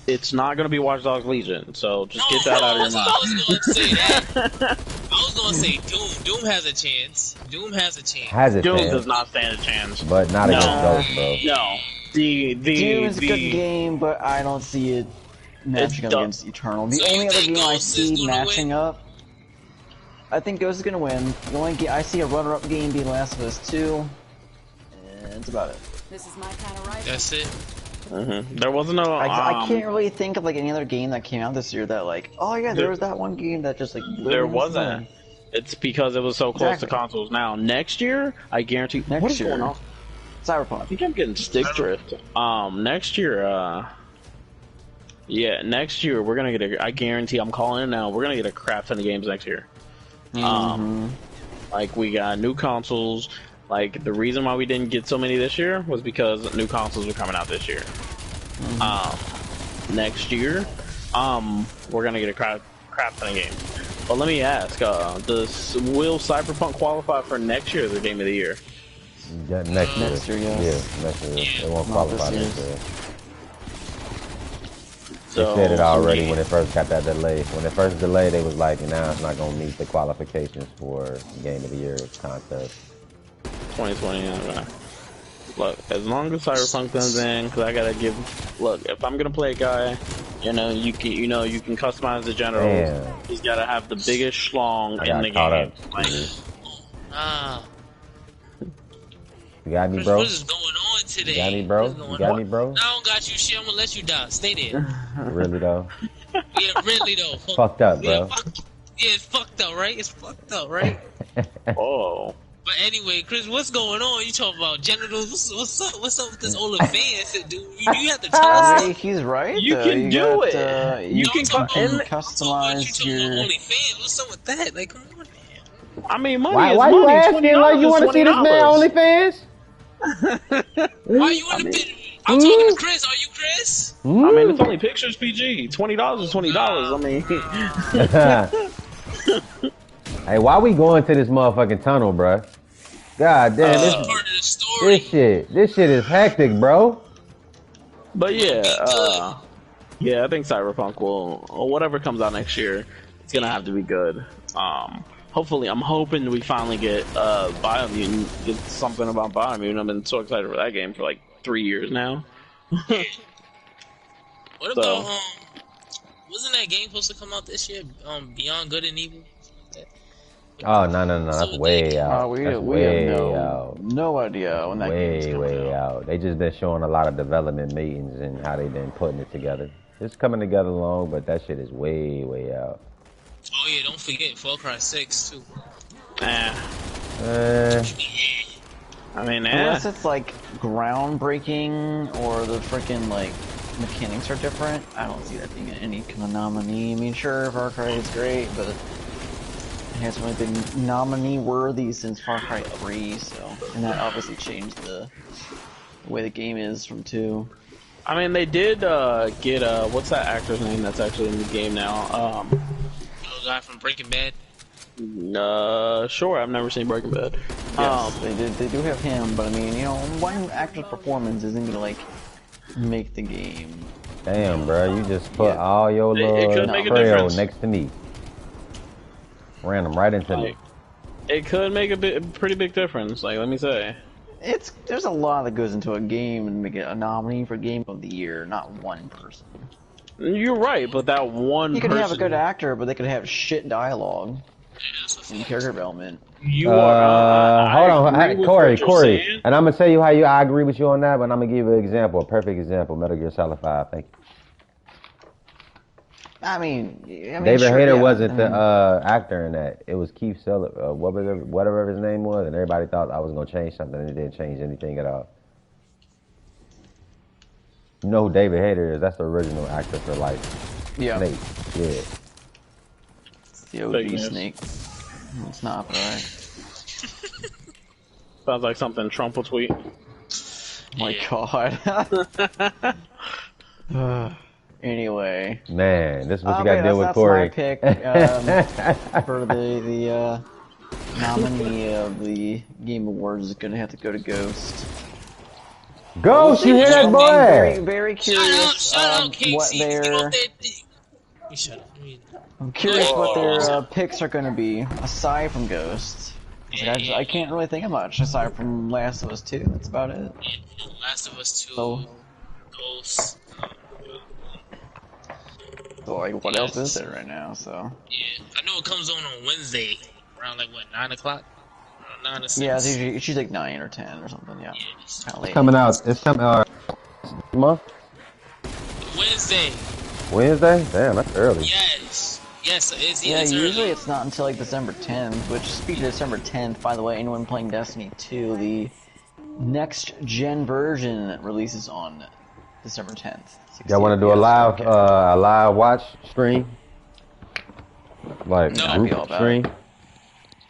It's not gonna be Watch Dogs Legion, so just get that out of your mind. I was gonna say that. I was gonna say Doom. Doom has a chance. Doom does not stand a chance. But not against Ghost, bro. No. Doom is a good game, but I don't see it matching up against Eternal. The only other game I see matching up, I think Ghost is gonna win. The only game I see a runner-up game being Last of Us 2, and that's about it. This is my kind of rifle. That's it. There wasn't no. I can't really think of like any other game that came out this year that like, oh yeah, there was that one game that just like. There wasn't. It's because it was so close to consoles. Now next year, I guarantee. What is going on? Cyberpunk. I think I'm getting stick drift. Next year, next year we're gonna get I guarantee. I'm calling it now. We're gonna get a crap ton of games next year. Like we got new consoles. Like the reason why we didn't get so many this year was because new consoles were coming out this year. Next year, we're gonna get a crap ton of games. But let me ask, will Cyberpunk qualify for next year's Game of the Year? Yeah, next year, yes. Yeah, next year. It won't qualify this year. So, they said it already when it first got that delay. When it first delayed, they was like, nah, it's not gonna meet the qualifications for Game of the Year contest. 2020. Look, as long as Cyberpunk comes in, because I gotta give. Look, if I'm gonna play a guy, you can customize the general. Damn. He's gotta have the biggest schlong in the game. You got me, bro? What is going on today? You got me, bro? You got me, bro? No, I don't got you. Shit, I'm gonna let you die. Stay there. Really though? Yeah, really though. Fucked up, bro. It's fucked up, right? It's fucked up, right? Oh. But anyway, Chris, what's going on? You talking about genitals? What's up? What's up with this OnlyFans, dude? You have to tell us. He's right. You can do it. You can customize your OnlyFans. What's up with that? Like, come on, man. I mean, money why is you money. asking like you want to see this man OnlyFans? Why you in the pit? I'm talking to Chris. Are you Chris? I mean, it's only pictures, PG. $20 is $20. I mean, hey, why we going to this motherfucking tunnel, bro? God damn, part of the story. this shit is hectic, bro. But yeah, I think Cyberpunk will, or whatever comes out next year, it's gonna have to be good. Hopefully, I'm hoping we finally get Biomutant, get something about Biomutant. I've been so excited for that game for like 3 years now. What about wasn't that game supposed to come out this year? Beyond Good and Evil. Oh no, that's way out. We That's have way out. no idea when that game's coming Way out. They just been showing a lot of development meetings and how they been putting it together. It's coming together long, but that shit is way, way out. Oh yeah, don't forget Far Cry 6 too. I mean, unless it's like groundbreaking or the freaking like mechanics are different, I don't see that being any kind of nominee. I mean, sure, Far Cry is great, but it hasn't really been nominee worthy since Far Cry 3, so, and that obviously changed the way the game is from 2. I mean, they did get what's that actor's name that's actually in the game now? The guy from Breaking Bad. Sure, I've never seen Breaking Bad. Yes, they do have him, but I mean, you know, one actor's performance isn't gonna like make the game. Damn, bro, you just put all your It could little make a trail difference. next to me. Ran them right into me. It could make a pretty big difference. Like, let me say. There's a lot that goes into a game and make it a nominee for Game of the Year, not one person. You're right, but that one You could person... have a good actor, but they could have shit dialogue Yeah, that's a and fact. character development. You are... Hold on, I agree with Corey, what you're Corey, saying. and I'm gonna tell you how I agree with you on that, but I'm gonna give you an example, a perfect example. Metal Gear Solid 5. Thank you. I mean David sure, Hayter yeah, wasn't I the mean, actor in that. It was Keith Sullivan, whatever his name was, and everybody thought I was gonna change something, and it didn't change anything at all. You know who David Hayter is? That's the original actor for like yeah, Snake. Yeah. it's the Fake OG news. Snake. It's not, but alright. Sounds like something Trump will tweet. My Yeah. God. Anyway. Man, this is what you yeah, gotta deal with that's Corey. my pick for the nominee of the Game Awards is gonna have to go to Ghost. Ghost, you hear that, I'm boy? very Shut up, curious shut up, what Casey. Get their off that dick. You shut up. I'm curious what their picks are gonna be aside from Ghost. Like, I can't really think of much aside from Last of Us 2. That's about it. Yeah, Last of Us 2, Oh. Ghost. So like, what else is there right now? So Yeah, I know it comes on Wednesday around like what 9 o'clock, around 9 or 6. yeah, it's usually like 9 or 10 or something. Yeah, Yeah, it's kind of late. Coming out. It's coming out. Month? Wednesday. Wednesday? Damn, that's early. Yes, it's Yeah, it's usually early. it's not until like December 10th, which speaking of December 10th, by the way, anyone playing Destiny 2, the next gen version releases on December 10th. Y'all want to do a live watch stream? Like No, I'd be group all about stream?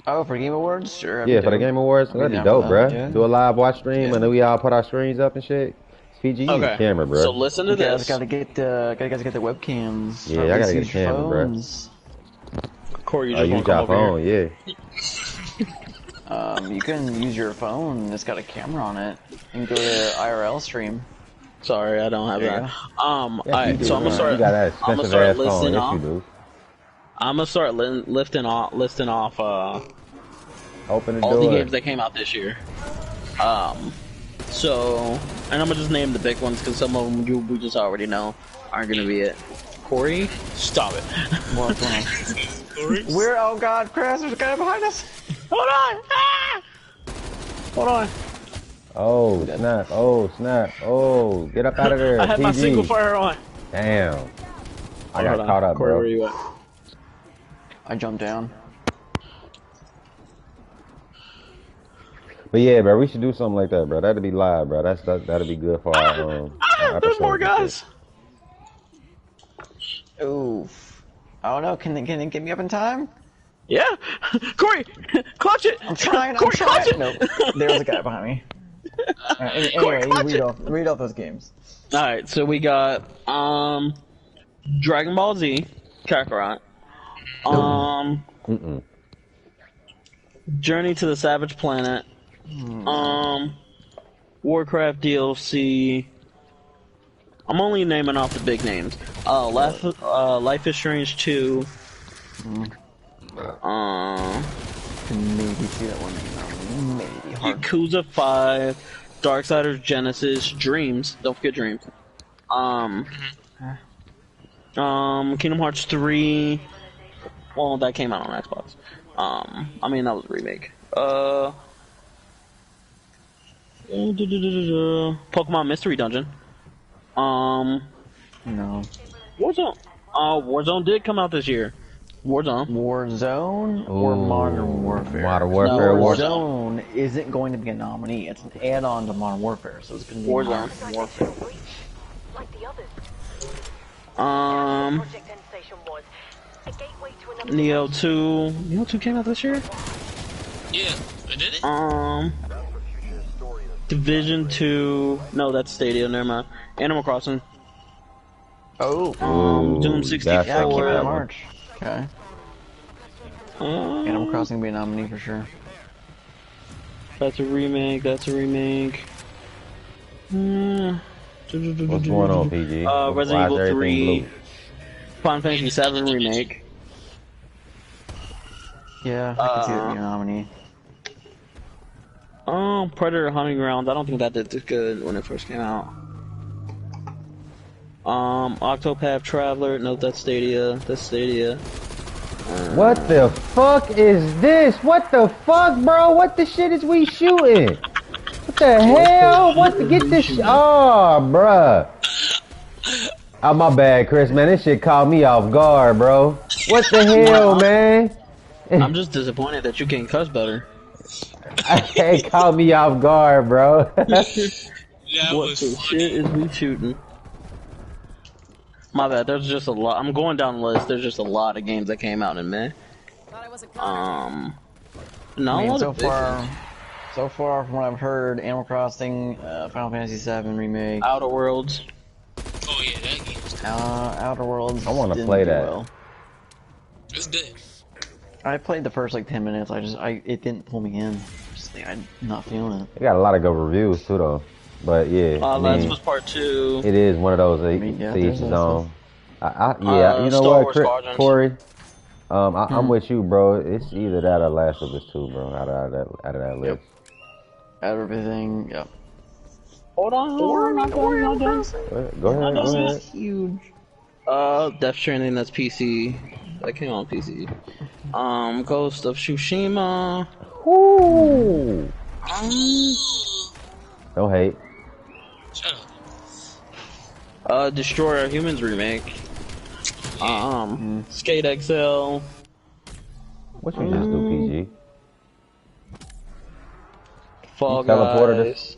Oh, for Game Awards? Sure. I'd Yeah, be for the dope. Game Awards? I'd be That'd be down dope, for that, bruh. yeah. Do a live watch stream, Yeah. and then we all put our screens up and shit. PG, use the camera, bruh. So listen to You guys this. gotta get the webcams. Yeah, Or I at gotta least get a use your camera, bruh. phones. Corey, you Oh, just use want to come your over here. phone, yeah. You can use your phone. It's got a camera on it. You can go to IRL stream. Sorry, I don't have There you that. Yes, Alright, you do, so I'm gonna man. start. You got that I'm gonna expensive start ass phone. listing Yes, off. you do. I'm gonna start listing off Open the all the door. games that came out this year. So, and I'm gonna just name the big ones because some of them we just already know aren't gonna be it. Corey, stop it. What's going on? Where? Oh God, Chris! There's a guy behind us. Hold on! Ah! Hold on. Oh, snap. Oh, snap. Oh, get up out of there. I had my PG. single fire on. Damn. I got Hold on. caught up, Corey, bro. where you at? I jumped down. But yeah, bro, we should do something like that, bro. That'd be live, bro. That'd be good for our our There's more episodes and guys. Oof. I don't know. Can it get me up in time? Yeah, Corey, clutch it. I'm trying. Corey, I'm clutch trying. it. Nope. There's a guy behind me. Corey, Anyway, clutch you it. read off those games. All right, so we got Dragon Ball Z, Kakarot, Journey to the Savage Planet, Warcraft DLC. I'm only naming off the big names. Life is Strange 2. Can maybe see that one. Maybe hard. Yakuza 5, Darksiders Genesis, Dreams. Don't forget Dreams. Kingdom Hearts 3. Well, that came out on Xbox. I mean that was a remake. Pokemon Mystery Dungeon. No. Warzone. Warzone did come out this year. Warzone or Modern Warfare? Modern Warfare. No, Warzone isn't going to be a nominee. It's an add-on to Modern Warfare, so it's going to be Warzone. Modern Warfare. Like the others. Um, Project End Station was a gateway to another Neo 2. Neo 2 came out this year? Yeah, did it? Division 2. No, that's Stadia, never mind. Animal Crossing. Oh, Doom that's 64. yeah, it came out in one. March. Okay. Animal Crossing will be a nominee for sure. That's a remake. What's going on, PG? Resident Why is Evil everything 3. blue? Final Fantasy 7 remake. Yeah, I can see that being a nominee. Predator Hunting Grounds. I don't think that did too good when it first came out. Octopath Traveler. No, that's Stadia. What the fuck is this? What the fuck, bro? What the shit is we shooting? What the hell? What to get this? Oh, bruh. Oh, my bad, Chris, man. This shit caught me off guard, bro. What the hell, man? I'm just disappointed that you can't cuss better. It caught me off guard, bro. That What was the funny. shit is we shooting? My bad. There's just a lot. I'm going down the list. There's just a lot of games that came out in May. No, I a mean, lot so of big ones. far from what I've heard, Animal Crossing, Final Fantasy 7 remake, Outer Worlds. Oh yeah, that game's Outer Worlds. I wanna didn't play do that. well. it's good. I played the first like 10 minutes. It didn't pull me in. I'm not feeling it. It got a lot of good reviews, too, though. But, yeah, I Last mean, was Part 2. it is one of those, mean, yeah, to each there's his that own. Yeah, you know Star what, Wars Squadrons. Corey? I'm with you, bro. It's either that or Last of Us 2, bro, out of that list. Out of everything, yeah. Hold on. Go ahead. Huge. Death Stranding, that's PC. That came on PC. Ghost of Tsushima. Woo! Don't hate. Shut up. Destroyer Humans remake. Skate XL. What you just do, PG? Fall You teleported Guys.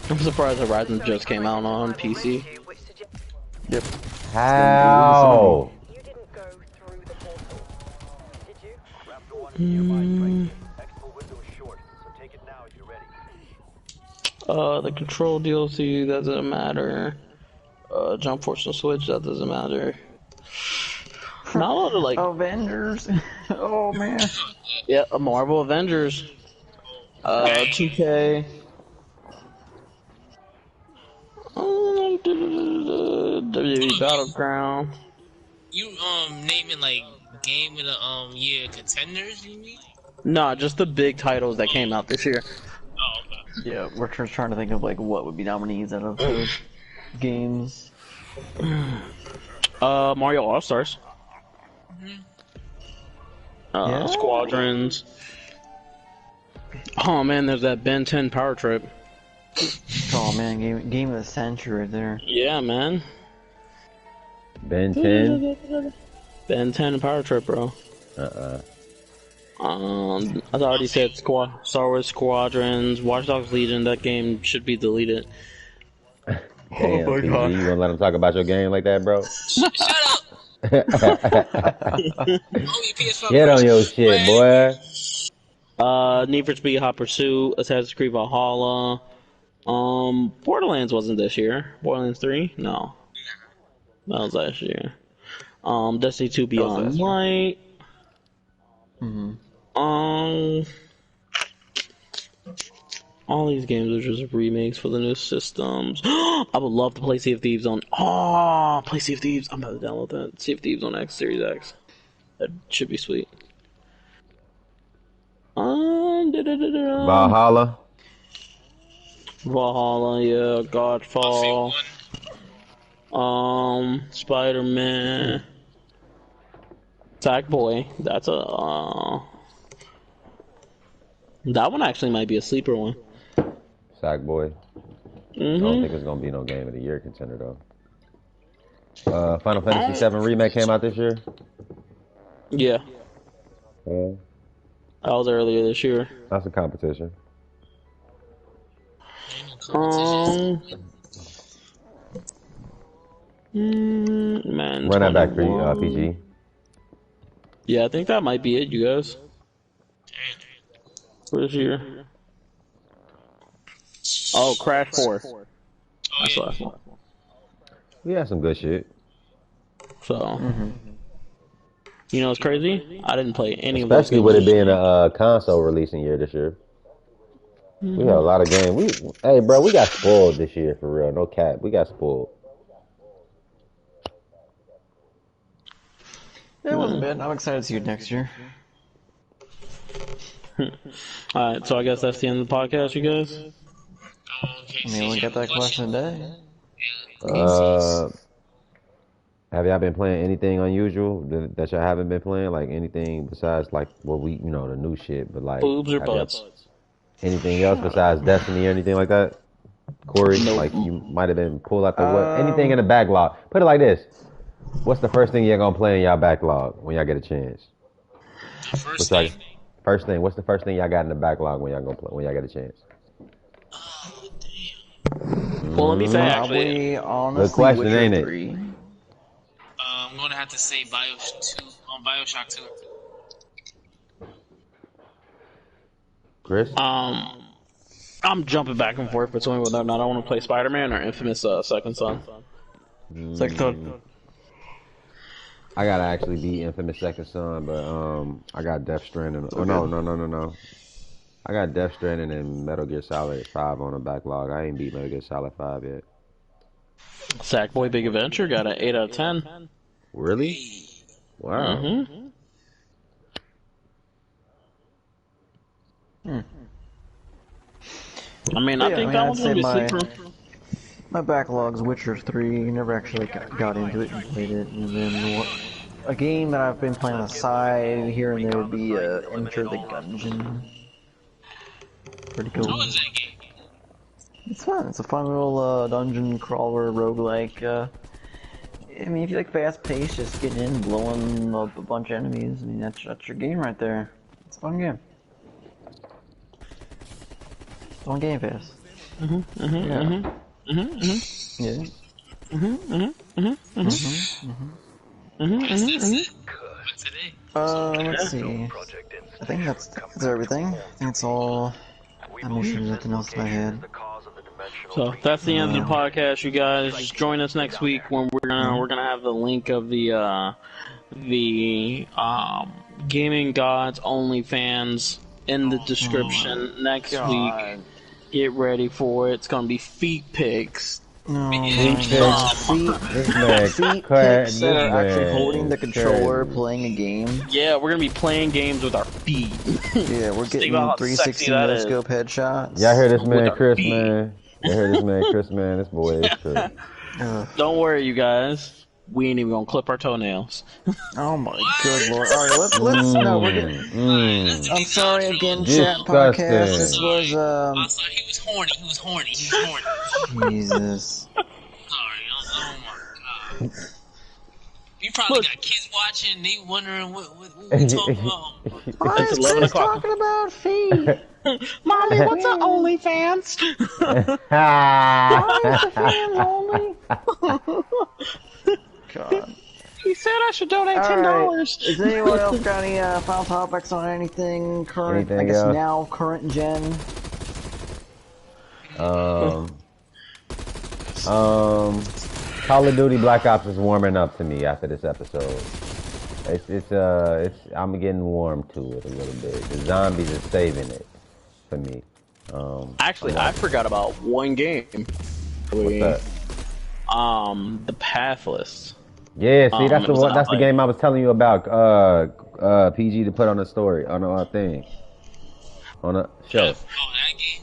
I'm surprised Horizon just came out on PC. which suggests Yep. How? you didn't go through the portal. Did you? The Control DLC, that doesn't matter. Jump Force and Switch, that doesn't matter. Not a lot of like, Avengers. Oh man. yeah, a Marvel Avengers. 2K. WWE Battleground. You naming like game of the year contenders, you mean? Nah, just the big titles that came out this year. Oh, okay. Yeah, we're just trying to think of like what would be nominees out of those games. Mario All Stars. Yeah. Squadrons. Oh man, there's that Ben 10 Power Trip. Oh man, game of the century right there. Yeah, man. Ben 10? Ben 10 Power Trip, bro. I already said Star Wars Squadrons, Watch Dogs Legion. That game should be deleted. Damn, my PG, God. you gonna let him talk about your game like that, bro? Shut up. Oh, your PS5 Get on your shit, boy. Need for Speed Hot Pursuit, Assassin's Creed Valhalla. Borderlands wasn't this year. Borderlands 3? No. That was last year. Destiny 2 Beyond Light. All these games are just remakes for the new systems. I would love to play Sea of Thieves on. Oh, play Sea of Thieves. I'm about to download that. Sea of Thieves on X Series X. That should be sweet. Valhalla. Valhalla, yeah. Godfall. Spider-Man. Sackboy. That's a. That one actually might be a sleeper one. Sackboy. I don't think it's gonna be no Game of the Year contender though. Final Fantasy VII Remake came out this year. Yeah, Yeah, that was earlier this year. that's a competition. Man, Run that back for you, 21. PG. Yeah, I think that might be it, you guys. For this year. Oh, Crash 4. That's last one. We had some good shit. So, you know what's crazy? I didn't play any of those Especially games. with it being a console releasing year this year. We had a lot of games. Hey, bro, we got spoiled this year for real. No cap. We got spoiled. It wasn't bad. I'm excited to see it next year. Alright, so I guess that's the end of the podcast, you guys. Okay, I mean, we got that question today. Have y'all been playing anything unusual that y'all haven't been playing? Like anything besides like what we, the new shit, but like Boobs or have y'all- butts? Anything else besides Destiny or anything like that? Corey, Nope. like you might have been pulled out the what? Anything in the backlog? Put it like this: what's the first thing you're gonna play in y'all backlog when y'all get a chance? First What's thing. First thing. What's the first thing y'all got in the backlog when y'all gonna play when y'all get a chance? Oh, damn. Well, let me say actually. Probably, honestly, Good question, Witcher ain't it? 3. I'm gonna have to say Bioshock 2. Chris? I'm jumping back and forth between whether or not I want to play Spider-Man or Infamous Second Son. Second thought. I gotta actually beat Infamous Second Son, but I got Death Stranding. Oh no. I got Death Stranding and Metal Gear Solid 5 on the backlog. I ain't beat Metal Gear Solid 5 yet. Sackboy Big Adventure got an 8 out of 10. Really? Wow. I mean, I think that one's gonna be a sleeper. My backlog's Witcher 3. Never actually got into it and played it. And then a game that I've been playing on the side here and there would be Enter the Gungeon. Pretty cool. How is that game? It's fun. It's a fun little dungeon crawler roguelike. I mean, if you like fast pace, just getting in, blowing up a bunch of enemies. I mean, that's your game right there. It's a fun game. It's on Game Pass. Yeah. That's it. For today. Let's see. I think that's everything. I think that's all. I'm not sure there's nothing else in my head. So that's the end of the podcast, you guys. Just join us next week when we're gonna have the link of the Gaming Godz OnlyFans in the description next week. Get ready for it. It's gonna be feet pics. Feet pics that are actually holding the controller, playing a game. Yeah, we're gonna be playing games with our feet. Yeah, we're getting about how 360 sexy that is. no-scope headshots. Y'all hear this man, With our Chris, feet. man? Y'all hear this man, Chris, man? This boy is true. Don't worry, you guys. We ain't even gonna clip our toenails. Oh my good lord. Alright, let's no, we're getting... I'm sorry again, chat Disgusting. podcast. This was, I'm sorry, he was horny. Jesus. Sorry, oh my god. You probably got kids watching, they wondering what we talking about. Why is 11 Chris o'clock. talking about feet? Mommy, what's an OnlyFans? Why is the fans only? God. He said I should donate $10. Alright, does anyone else got any final topics on anything current, Anything I guess else? now current gen? Call of Duty Black Ops is warming up to me after this episode. It's I'm getting warm to it a little bit. The zombies are saving it for me. Actually, I forgot about one game. What's that? The Pathless. Yeah, see, that's it the was one. That's the like- game I was telling you about. PG to put on the story on our thing, on a show. Oh, that game.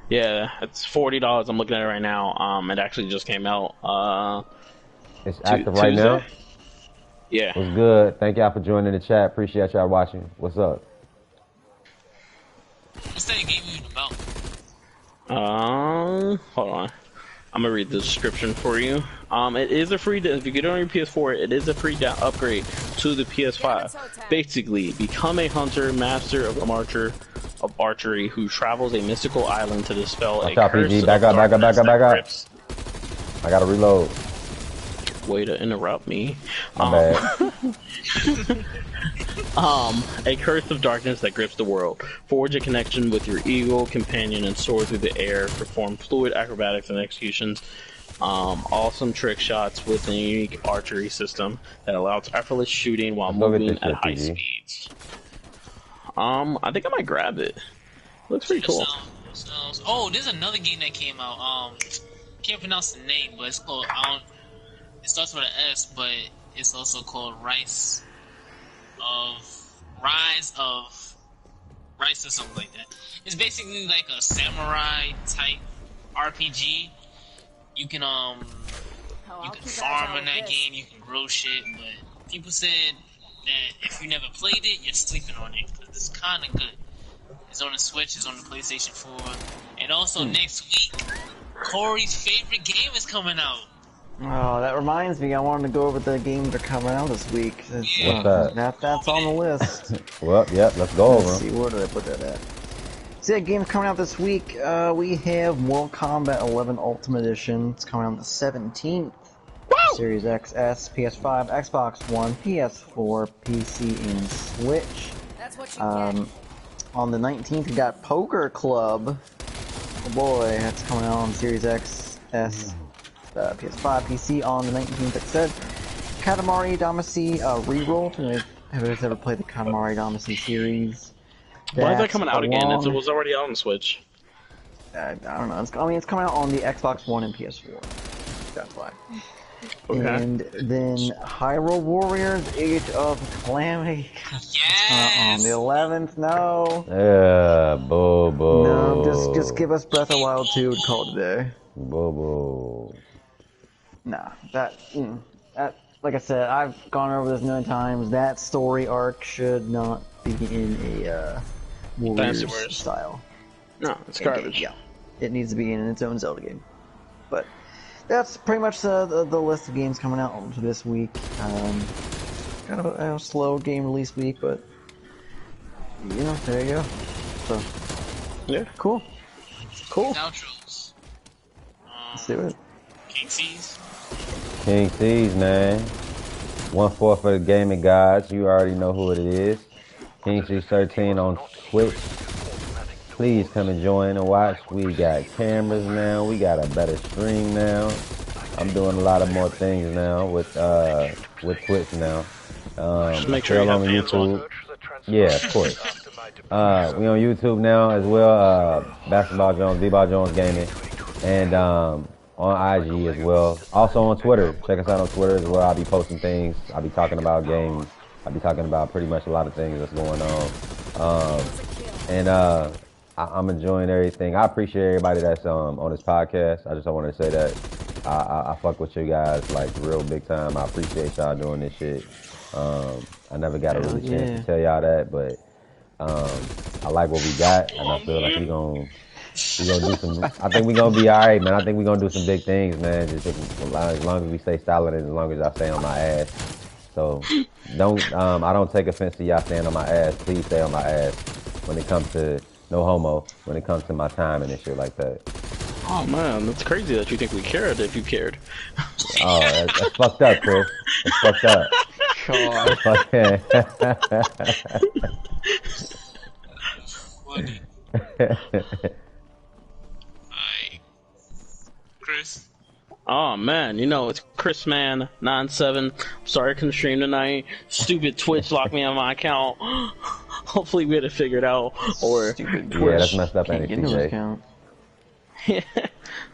Yeah, it's $40. I'm looking at it right now. It actually just came out. It's active right now. Tuesday. Yeah. What's good? Thank y'all for joining the chat. Appreciate y'all watching. What's up? What's that game you about? Hold on. I'm gonna read the description for you. It is a free. If you get it on your PS4, it is a free upgrade to the PS5. Basically, become a hunter, master of archery, who travels a mystical island to dispel a curse of darkness that grips. I gotta reload. Way to interrupt me. My bad. A curse of darkness that grips the world. Forge a connection with your eagle companion and soar through the air. Perform fluid acrobatics and executions. Awesome trick shots with a unique archery system that allows effortless shooting while moving at high speeds. I think I might grab it. Looks pretty cool. Oh, there's another game that came out. Can't pronounce the name, but it's called. It starts with an S, but it's also called Rise of Rice or something like that. It's basically like a samurai type RPG. You can farm in that game, you can grow shit, but people said that if you never played it, you're sleeping on it because it's kind of good. It's on the Switch, it's on the PlayStation 4, and also next week, Corey's favorite game is coming out. Oh, that reminds me, I wanted to go over the games that are coming out this week. What's that? That's on the list. Well, yep, let's go over. Let's see, where did I put that at? See, that game's coming out this week. We have Mortal Kombat 11 Ultimate Edition. It's coming out the 17th. Woo! Series XS, PS5, Xbox One, PS4, PC, and Switch. That's what you get. On the 19th, we got Poker Club. Oh boy, that's coming out on Series XS. PS5, PC on the 19th. It said Katamari Damacy Reroll. Have you ever played the Katamari Damacy series? Why is that coming out again? It was already out on Switch. I don't know. It's coming out on the Xbox One and PS4. That's why. Okay. And then Hyrule Warriors: Age of Calamity. Yes. On the 11th. No. Yeah, Bobo. No, just give us Breath of the Wild 2 and call it a day. Bobo. Nah, that, like I said, I've gone over this a million times. That story arc should not be in a Warriors style. No, it's garbage. Yeah, it needs to be in its own Zelda game. But that's pretty much the list of games coming out for this week. Kind of a slow game release week, but there you go. So yeah, cool. Outros. Let's do it. King C's. King C's, man. 1-4 for the gaming gods. You already know who it is. King C's 13 on Twitch. Please come and join and watch. We got cameras now. We got a better stream now. I'm doing a lot of more things now with Twitch now. Just make sure you're on YouTube. Yeah, of course. We on YouTube now as well. Basketball Jones, D-Ball Jones Gaming, and on IG as well. Also on Twitter. Check us out on Twitter as well. I'll be posting things. I'll be talking about games. I'll be talking about pretty much a lot of things that's going on. I'm enjoying everything. I appreciate everybody that's on this podcast. I just wanted to say that I fuck with you guys like real big time. I appreciate y'all doing this shit. I never got a really chance to tell y'all that, but I like what we got, and I feel like we gonna do some. I think we gonna be all right, man. I think we gonna do some big things, man. Just as long as we stay solid and as long as y'all stay on my ass. So don't. I don't take offense to y'all staying on my ass. Please stay on my ass when it comes to no homo. When it comes to my time and shit like that. Oh man, that's crazy that you think we cared if you cared. Oh, that's fucked up, Chris. That's fucked up. God. Funny. Hi, Chris. Oh man, it's ChrisMan97. Sorry I couldn't stream tonight. Stupid Twitch locked me on my account. Hopefully we had it figured out. Or Stupid Yeah, Twitch. that's messed up, ain't it, Get into TJ? his account.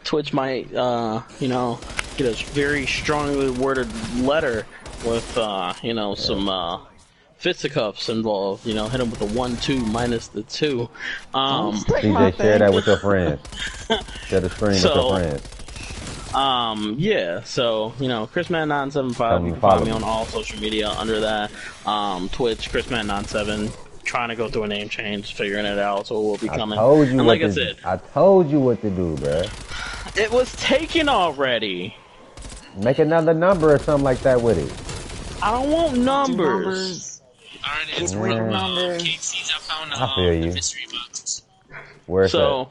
Twitch might, get a very strongly worded letter with, some fisticuffs involved. Hit them with the 1-2 minus the 2. TJ, share that with your friends. Share the screen with your friends. ChrisMan975, you can follow me on all social media under that. Twitch, ChrisMan97, trying to go through a name change, figuring it out, so it will be coming. I told you and what like I to, said, I told you what to do, bro. it was taken already. Make another number or something like that with it. I don't want numbers. Alright, it's Get rid of numbers. KC's. I found I feel you. the mystery box. Where's So,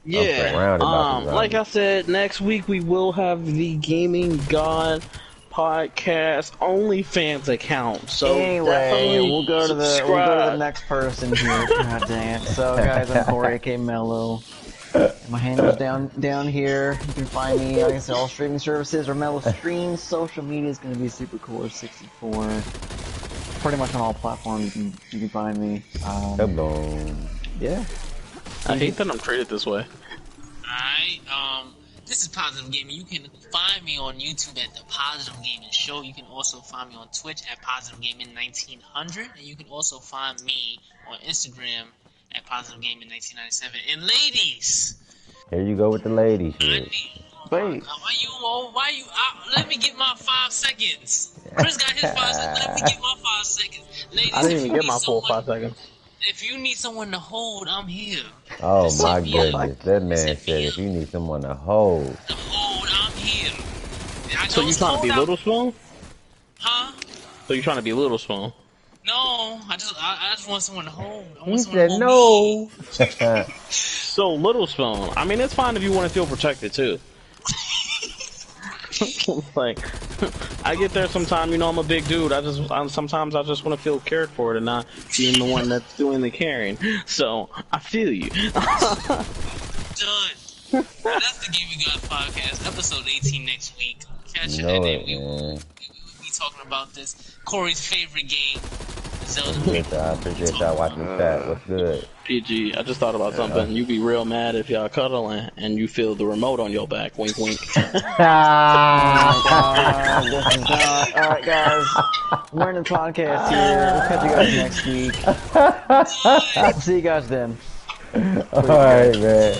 I'm yeah. surrounded by these Like I said, next week we will have the Gaming God Podcast OnlyFans account. So Anyway, definitely we'll go to the subscribe. next person here. God dang it. So guys, I'm Corey, aka Mello. My handle's down here. You can find me, like I said, all streaming services or Mello Streams. Social media is going to be SuperCore64. Pretty much on all platforms you can find me. Boom. Yeah. I hate that I'm treated this way. Alright, this is Positive Gaming. You can find me on YouTube at The Positive Gaming Show. You can also find me on Twitch at Positive Gaming 1900. And you can also find me on Instagram at Positive Gaming 1997. And ladies, Here you go with the lady shit. Wait. Why you let me get my 5 seconds. Chris got his 5 seconds. Let me get my 5 seconds. Ladies, I didn't if even you get need my full someone- 5 seconds. If you need someone to hold, I'm here. Oh Just my hit me up. goodness. That man said if you need someone to hold. To hold, I'm here. I So you just trying to be hold out- Little Spoon? Huh? So you trying to be Little Spoon? No, I just want someone to hold. I want He someone said to hold no. me. So Little Spoon. I mean, it's fine if you want to feel protected too. Like, I get there sometime. You know, I'm a big dude. Sometimes I just want to feel cared for and not being the one that's doing the caring. So I feel you. Done. That's the Gaming God Podcast, episode 18 next week. Catch You it, and know then it, we will man. be talking about this. Corey's favorite game, Zelda. I appreciate y'all watching the chat. What's good? PG, I just thought about something. You be real mad if y'all cuddling and you feel the remote on your back. Wink, wink. Alright guys, we're in the podcast here. We'll catch you guys next week. See you guys then. Alright, man.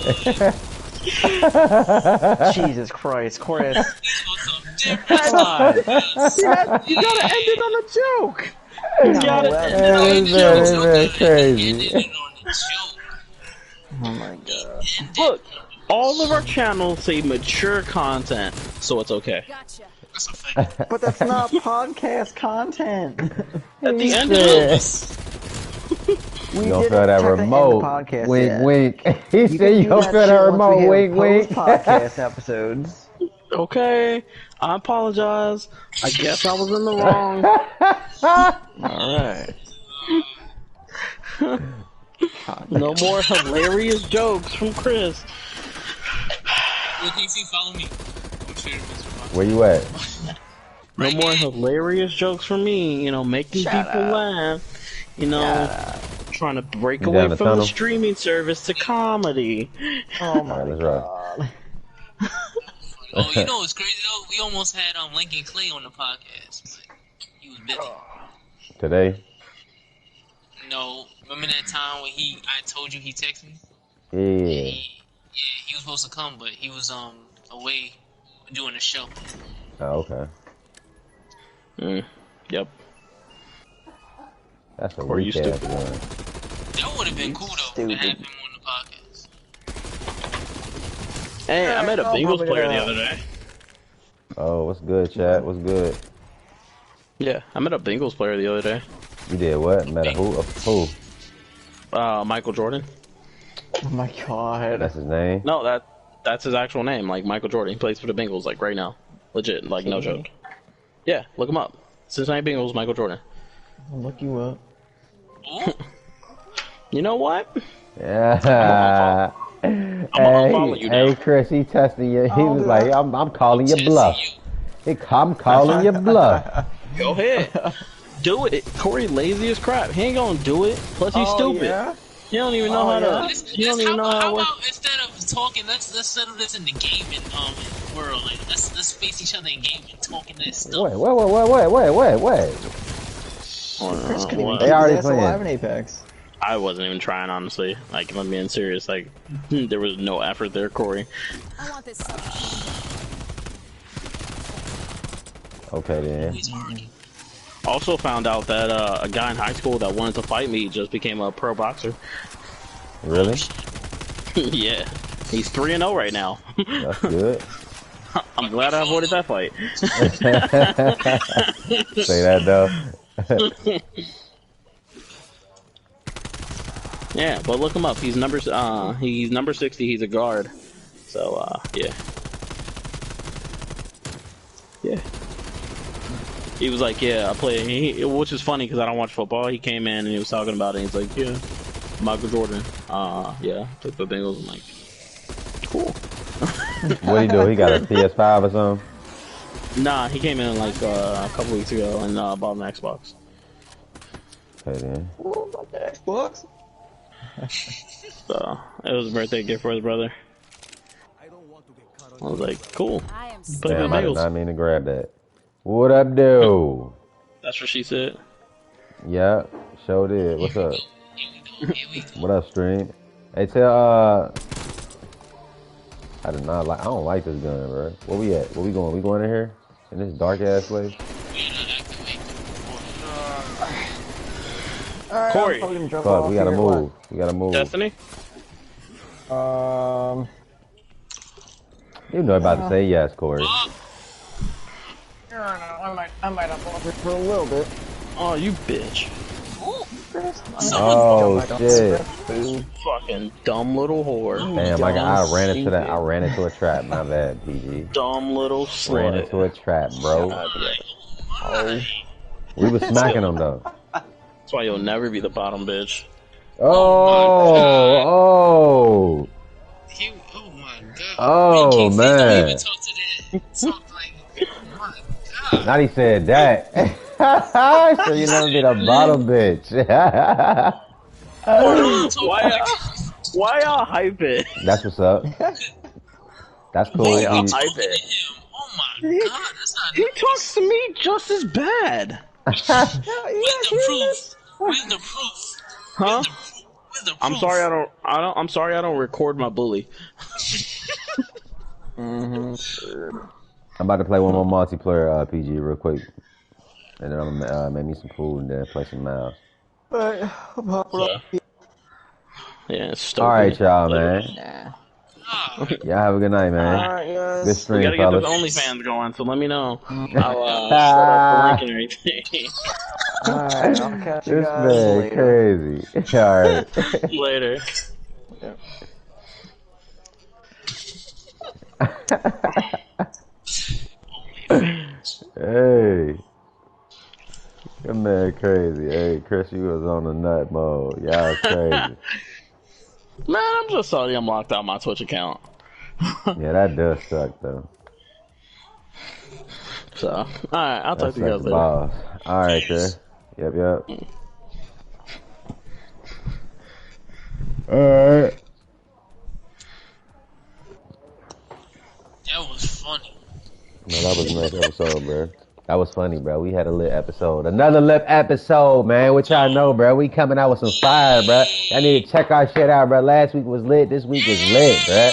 Jesus Christ, Corey. You gotta You gotta end it on a joke. You got it. That's crazy. Oh my god. Look, all of our channels say mature content, so it's okay. Gotcha. That's a fact. But that's not podcast content. At the end of Yeah. this, We You don't didn't feel that check the end of the remote. podcast Wink, yet. wink. He You said can you do don't that feel shit that once remote. we hit Wink, wink. post-podcast episodes. okay, I apologize. I guess I was in the wrong. Alright. No more hilarious jokes from Chris. Look, KC, follow me. I'm sure this is Where you at? No more hilarious jokes from me. You know, making Shut people up. laugh. You know, trying to break You away down the from the tunnel? streaming service to comedy. Oh my Alright, let's rock. god. Oh, you know what's crazy though? We almost had Lincoln Clay on the podcast, but he was busy. Today? No, remember that time when I told you he texted me? Yeah. He was supposed to come, but he was away doing a show. Oh, okay. Yep. That's a Or you weak ass stupid. one. That would have been cool though to Stupid. have him on the podcast. Hey, I met a I'll Bengals probably player do the that. other day. Oh, what's good, chat? What's good? Yeah, I met a Bengals player the other day. You did what? Met a who? A who? Michael Jordan. Oh my god. That's his name? No, that's his actual name. Like Michael Jordan. He plays for the Bengals like right now. Legit. Like no joke. Yeah, look him up. Cincinnati Bengals, Michael Jordan. I'll look you up. Ooh, You know what? Yeah. I'm gonna follow you now. Hey, Chris, he testing you. He I'll was do like, that. I'm calling your Jesse, bluff. you. I'm calling your bluff. Go ahead. Do it. Corey lazy as crap. He ain't gonna do it. Plus he's stupid. Yeah? He don't even know how to. He don't even know how how to work. about instead of talking, let's settle this in the gaming world. Like let's face each other in gaming, talking this stuff. Wait. Chris couldn't even What? They keep already his ass alive playing. in Apex. I wasn't even trying, honestly. Like, if I'm being serious, like, there was no effort there, Corey. I want this. Okay then. He's already. Also found out that a guy in high school that wanted to fight me just became a pro boxer. Really? Yeah. He's 3-0 right now. That's good. I'm glad I avoided that fight. Say that though. Yeah, but look him up. He's number 60. He's a guard. So yeah. Yeah. He was like, yeah, I play. Which is funny because I don't watch football. He came in and he was talking about it. He's like, yeah, Michael Jordan. Yeah, took the Bengals. I'm like, cool. What he do? He got a PS5 or something? Nah, he came in like a couple weeks ago and bought an Xbox. Okay then. Ooh, about the Xbox. So it was a birthday gift for his brother. I was like, cool. Play for the Damn, I did Bengals. not mean to grab that. What up, dude? That's what she said. Yeah, sure did. What's up? What up, stream? Hey, tell I do not like. I don't like this gun, bro. Where we at? Where we going? We going in here? In this dark ass place? Corey. Fuck, we gotta move. We gotta move. Destiny? You know about to say yes, Corey. I might have offered for a little bit. Oh, you bitch. Oh shit! Fucking dumb little whore. Damn, I ran into that. I ran into a trap. My bad, PG. Dumb little slut. Ran into a trap, bro. Oh. We was smacking them though. That's why you'll never be the bottom bitch. Oh, Oh my god. oh man. Talk like, oh my god. Not he said that. So you never be the bottom bitch. Why y'all hype it? That's what's up. That's cool. Why y'all We- hype it? Oh my god, that's not He talks to me just as bad. Where's the proof? Where's the proof? Huh? Where's the proof? I'm sorry I'm sorry I don't record my bully. I'm about to play one more multiplayer PG real quick, and then I'm gonna make me some food and then play some mouse. Yeah, it's All right, stupid. y'all, man. Y'all have a good night, man. Good We stream, gotta get fellas. this OnlyFans going, so let me know. I'll set up the link and everything. Alright, I'll catch you This guys man later. crazy. All right. Later. Hey. That man crazy. Hey, Chris, you was on the nut mode. Y'all crazy. Man, I'm just sorry I'm locked out my Twitch account. Yeah, that does suck, though. So, alright, I'll talk That to you guys sucks later. balls. All right, Chris. Yep. Alright. That was funny. No, that was a nice episode, bro. That was funny, bro. We had a lit episode. Another lit episode, man. What y'all know, bro? We coming out with some fire, bro. Y'all need to check our shit out, bro. Last week was lit. This week is lit, bro. Hey,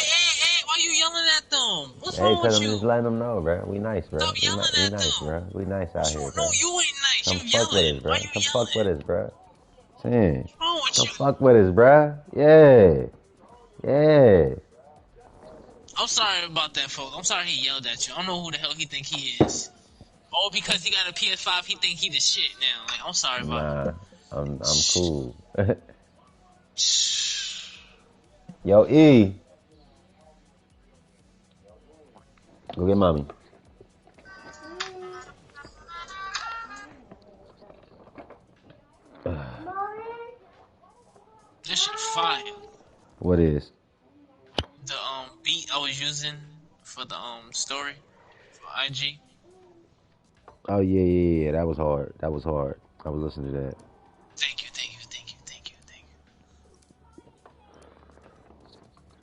why you yelling at them? What's Hey, wrong cause with I'm you? just letting them know, bro. We nice, bro. Stop We yelling at nice, them. bro. We nice out here, bro. No, you ain't nice. Come You fuck with yelling. us, bro. Why you Come yelling? fuck with us, bro. Damn. What's wrong with Come you? fuck with us, bro. Yeah. Yeah. I'm sorry about that, folks. I'm sorry he yelled at you. I don't know who the hell he think he is. Oh, because he got a PS5, he think he the shit now. Like, I'm sorry about Nah, I'm cool. Yo, E. Go get mommy. This shit fire. What is? The beat I was using for the story for IG. Oh yeah. That was hard. I was listening to that. Thank you.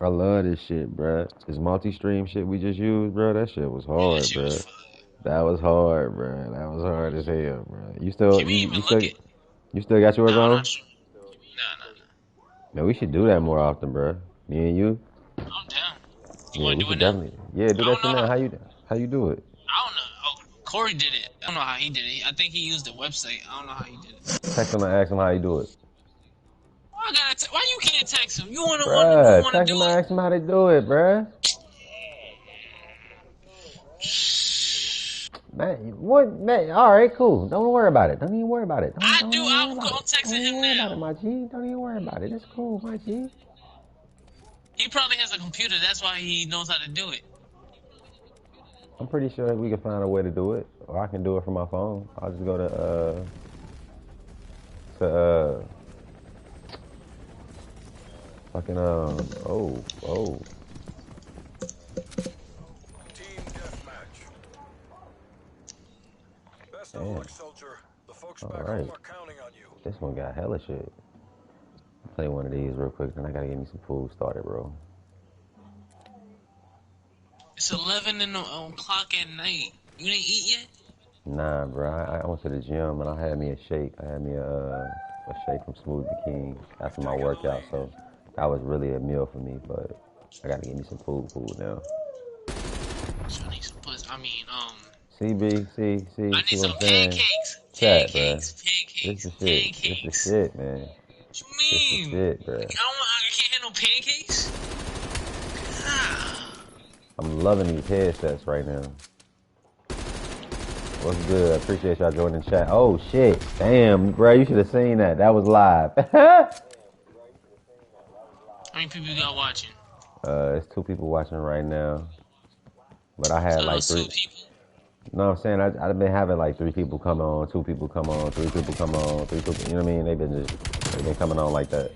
I love this shit, bruh. This multi-stream shit we just used, bruh. That shit was hard, That shit was bruh. fire. That was hard, bruh. That was hard as hell, bruh. You still, Can we even you look still, it? you still got yours Nah, I'm on? not sure. Nah. Man, we should do that more often, bruh. Me and you. I'm down. You Yeah, wanna we do should it now? definitely. Yeah, do I that don't shit know now. how- How you do it? I don't know. Oh, Corey did it. I don't know how he did it. I think he used the website. I don't know how he did it. Text him and ask him how you do it. Why you can't text him? You wanna Bruh, do text him and it? ask him how they do it, bruh. Man, what? Man, all right, cool. Don't worry about it. Don't even worry about it. I'm texting him now. Don't worry about it, my G. Don't even worry about it. It's cool, my G. He probably has a computer. That's why he knows how to do it. I'm pretty sure we can find a way to do it, or I can do it from my phone. I'll just go to fucking oh. Team deathmatch. Best of Damn. luck, soldier. The folks All back right. home are counting on you. This one got hella shit. I'll play one of these real quick, then I gotta get me some food started, bro. It's 11 o'clock at night. You didn't eat yet? Nah, bro. I went to the gym and I had me a shake. I had me a shake from Smoothie King after my workout, so that was really a meal for me. But I gotta get me some food now. So I need some pussy. CB, see I need what some I'm saying? pancakes. Chat, bro. Pancakes. This the shit. This the shit, man. What you This the mean? shit, bro. I can't have no pancakes? Ah. I'm loving these headsets right now. What's good? I appreciate y'all joining the chat. Oh shit. Damn, bro, you should have seen that. That was live. How many people you got watching? It's 2 people watching right now. But I had like 3. 2 people. No, I'm saying I've been having like 3 people come on, 2 people come on, 3 people come on, 3 people. You know what I mean? They've been coming on like that.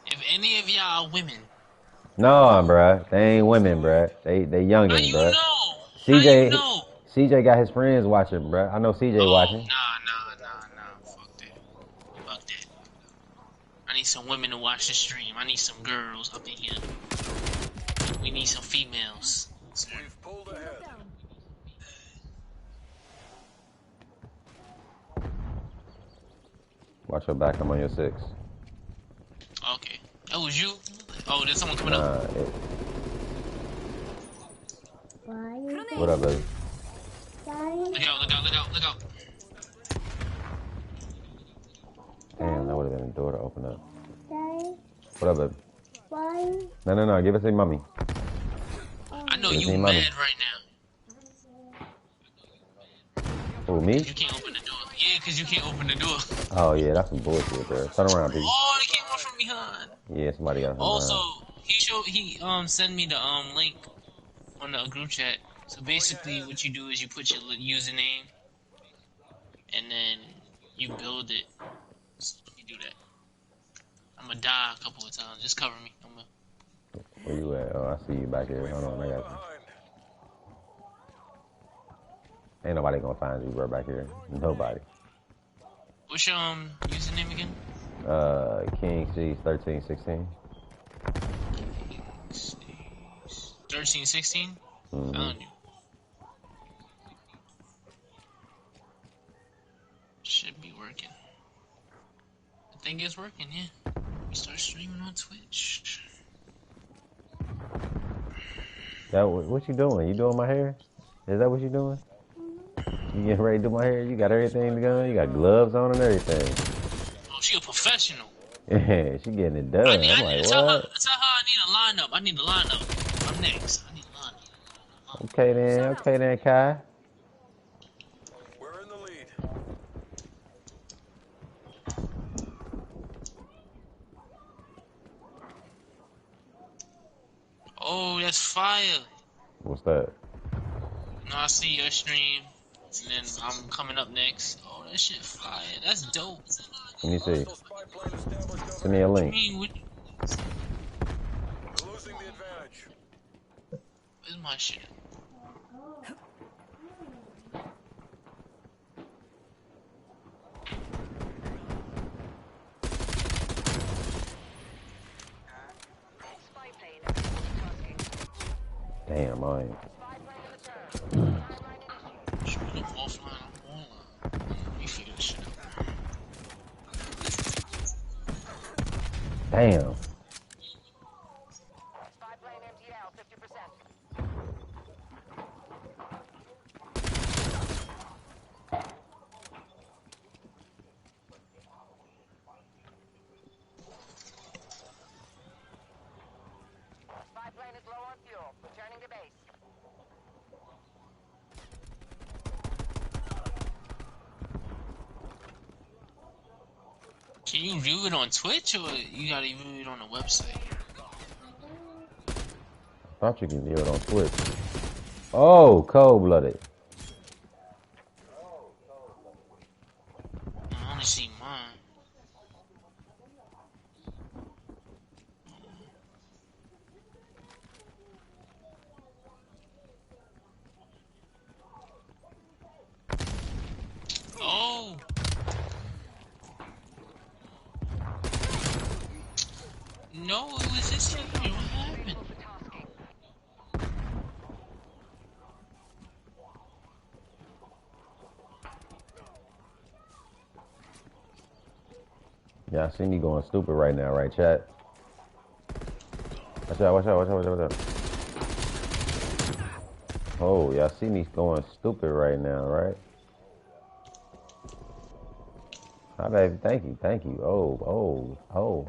If any of y'all are women, No, bruh. They ain't women, bruh. They how youngins, you bruh. know? CJ, How you know? CJ got his friends watching, bruh. I know CJ watching. Nah. Fuck that. I need some women to watch the stream. I need some girls up in here. We need some females. We've pulled ahead. Watch your back. I'm on your 6. Okay. That was you? Oh, there's someone coming up. What up, baby? Look out. Damn, that would have been a door to open up. What up, baby? No. Give it to mommy. I know Give it you to mad mommy. right now. Who, me? You can't open the door. Yeah, because you can't open the door. Oh, yeah, that's some bullshit, bro. Turn around, baby. Oh, they came up from behind. Yeah, somebody got Also, he sent me the link on the group chat. So basically, what you do is you put your username, and then you build it. So you do that. I'm gonna die a couple of times. Just cover me. Where you at? Oh, I see you back here. Hold on, I got you. Ain't nobody gonna find you, bro, back here. Nobody. What's your username again? King C's 1316. 1316. Found you. Should be working. I think it's working. Yeah. We start streaming on Twitch. What you doing? You doing my hair? Is that what you doing? You getting ready to do my hair? You got everything done? You got gloves on and everything. Oh, she a professional. Yeah, she getting it done. I'm like, tell what? her I need a lineup. I'm next. I need a lineup. Okay then, Kai. We're in the lead. Oh, that's fire. What's that? No, I see your stream, and then I'm coming up next. Oh, that shit fire. That's dope. Let me see. Hostile spy plane established Send me a over. link. We're Losing the advantage. Where's my shit? Spy plane multitasking. Damn, I ain't. Straight up offline, I'm online. Let me figure this shit out. Damn. Spy plane MTL 50%. Can you view it on Twitch or you gotta view it on the website? I thought you can view it on Twitch. Oh, cold-blooded. I only see mine. Oh! No, it was this here. What happened? Yeah, I see me going stupid right now, right, chat? Watch out, watch out, watch out, watch out, watch out. Oh, y'all see me going stupid right now, right? Hi, baby, thank you, thank you. Oh,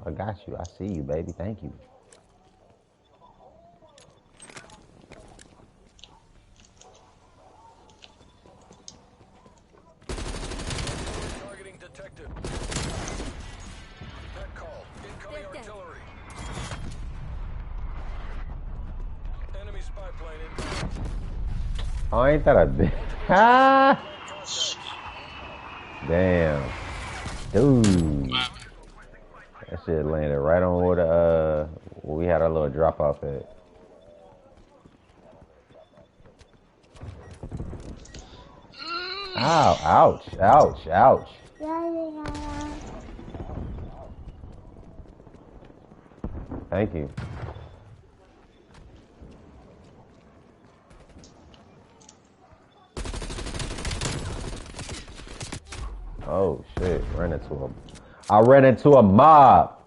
I got you. I see you, baby, thank you. Targeting detected. Net call. Incoming artillery. Enemy spy plane inbound. Oh, ain't that a bitch? Ah! Damn. Dude. That shit landed right on where the, where we had our little drop off at. Ow, ouch, ouch, ouch. Thank you. Oh shit, I ran into a mob.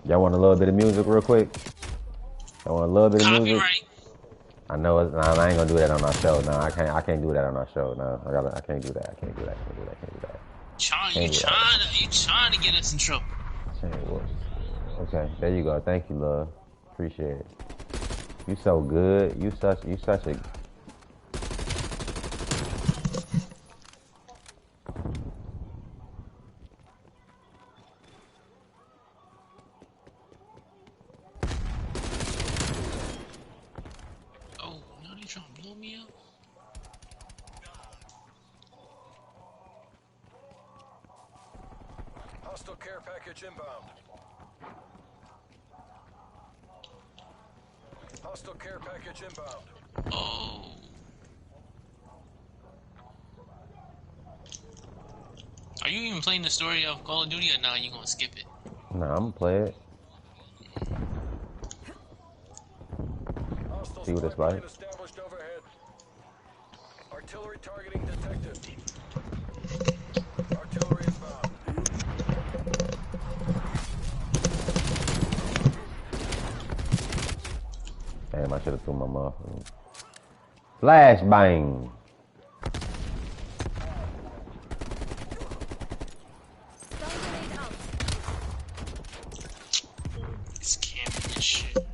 Y'all want a little bit of music real quick? Y'all want a little bit of music? Copyright. I know it's, nah, I ain't gonna do that on our show. No, I can't do that on our show. No, I can't do that. I can't do that. You trying to get us in trouble? Okay, there you go. Thank you, love. Appreciate it. You so good. You such a. Oh, now they trying to blow me up? Hostile care package inbound. Hostile care package inbound. Oh. Are you even playing the story of Call of Duty or nah, you gonna skip it? Nah, I'm gonna play it. Hostile See what it's spy plane like. established overhead. Artillery targeting detected. Artillery inbound. Damn, I should have threw my muff. Flashbang. It's camping and shit.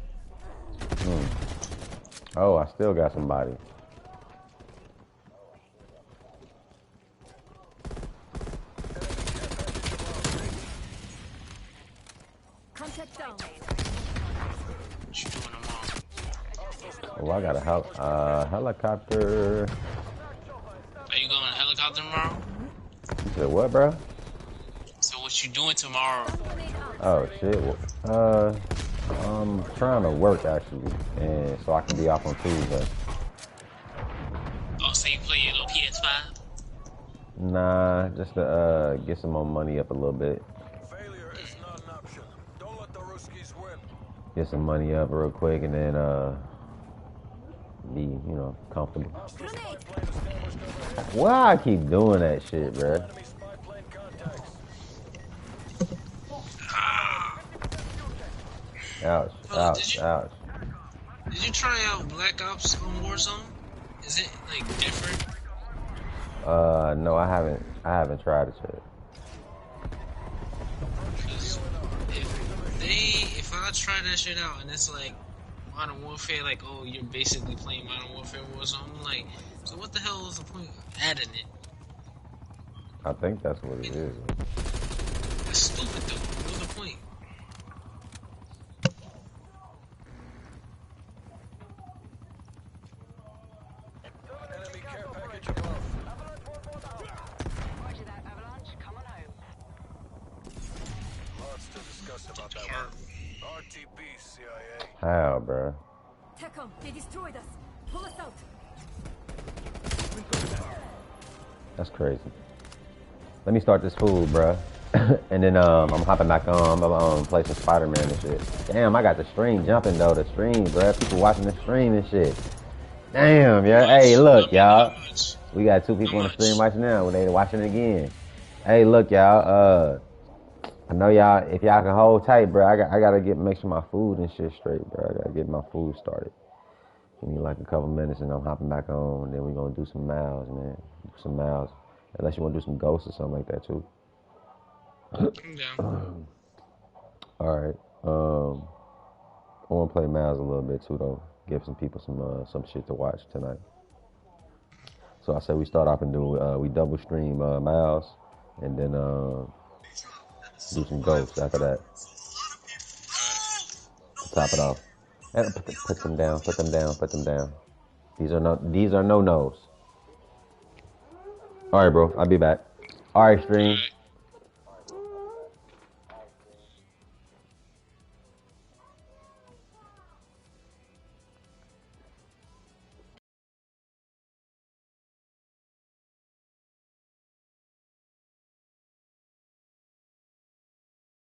Oh, I still got somebody. Contact down. What you doing tomorrow? Oh, I got a helicopter. Are you going on a helicopter tomorrow? You said what, bro? So what you doing tomorrow? Oh shit. I'm trying to work actually, and so I can be off on Tuesday. Oh, so you play your little PS5? Nah, just to get some more money up a little bit. Failure is not an option. Don't let the Ruskies win. Get some money up real quick, and then be comfortable. Hostile spy plane established overhead. Why I keep doing that shit, bro? Enemy spy plane contacts. Ouch, ouch, ouch. Did you try out Black Ops on Warzone? Is it like different? No, I haven't tried it yet. 'Cause if I try that shit out and it's like Modern Warfare, like, oh, you're basically playing Modern Warfare Warzone. I'm like, so what the hell is the point of adding it? I think that's what it is. That's stupid, though. What's the point? Enemy care package above. Roger that, Avalanche. Come on home. Lots to discuss about that one. RTB, CIA. How, bro? TACOM, they destroyed us. Pull us out. That's crazy. Let me start this food, bro. And then I'm hopping back on. I'm play some Spider-Man and shit. Damn, I got the stream jumping though. The stream, bro. People watching the stream and shit. Damn, yeah. Hey, look, y'all. We got 2 people on the stream watching now. They watching it again. Hey, look, y'all. I know y'all. If y'all can hold tight, bro. I gotta make sure my food and shit straight, bro. I gotta get my food started. Give me like a couple minutes, and I'm hopping back on. And then we're gonna do some miles, man. Do some miles. Unless you want to do some ghosts or something like that too. Yeah. All right. I want to play miles a little bit too, though. Give some people some shit to watch tonight. So I say we start off and do we double stream miles, and then do some ghosts after that. Top it off. And put them down. Put them down. Put them down. These are no nos. All right, bro. I'll be back. All right, stream.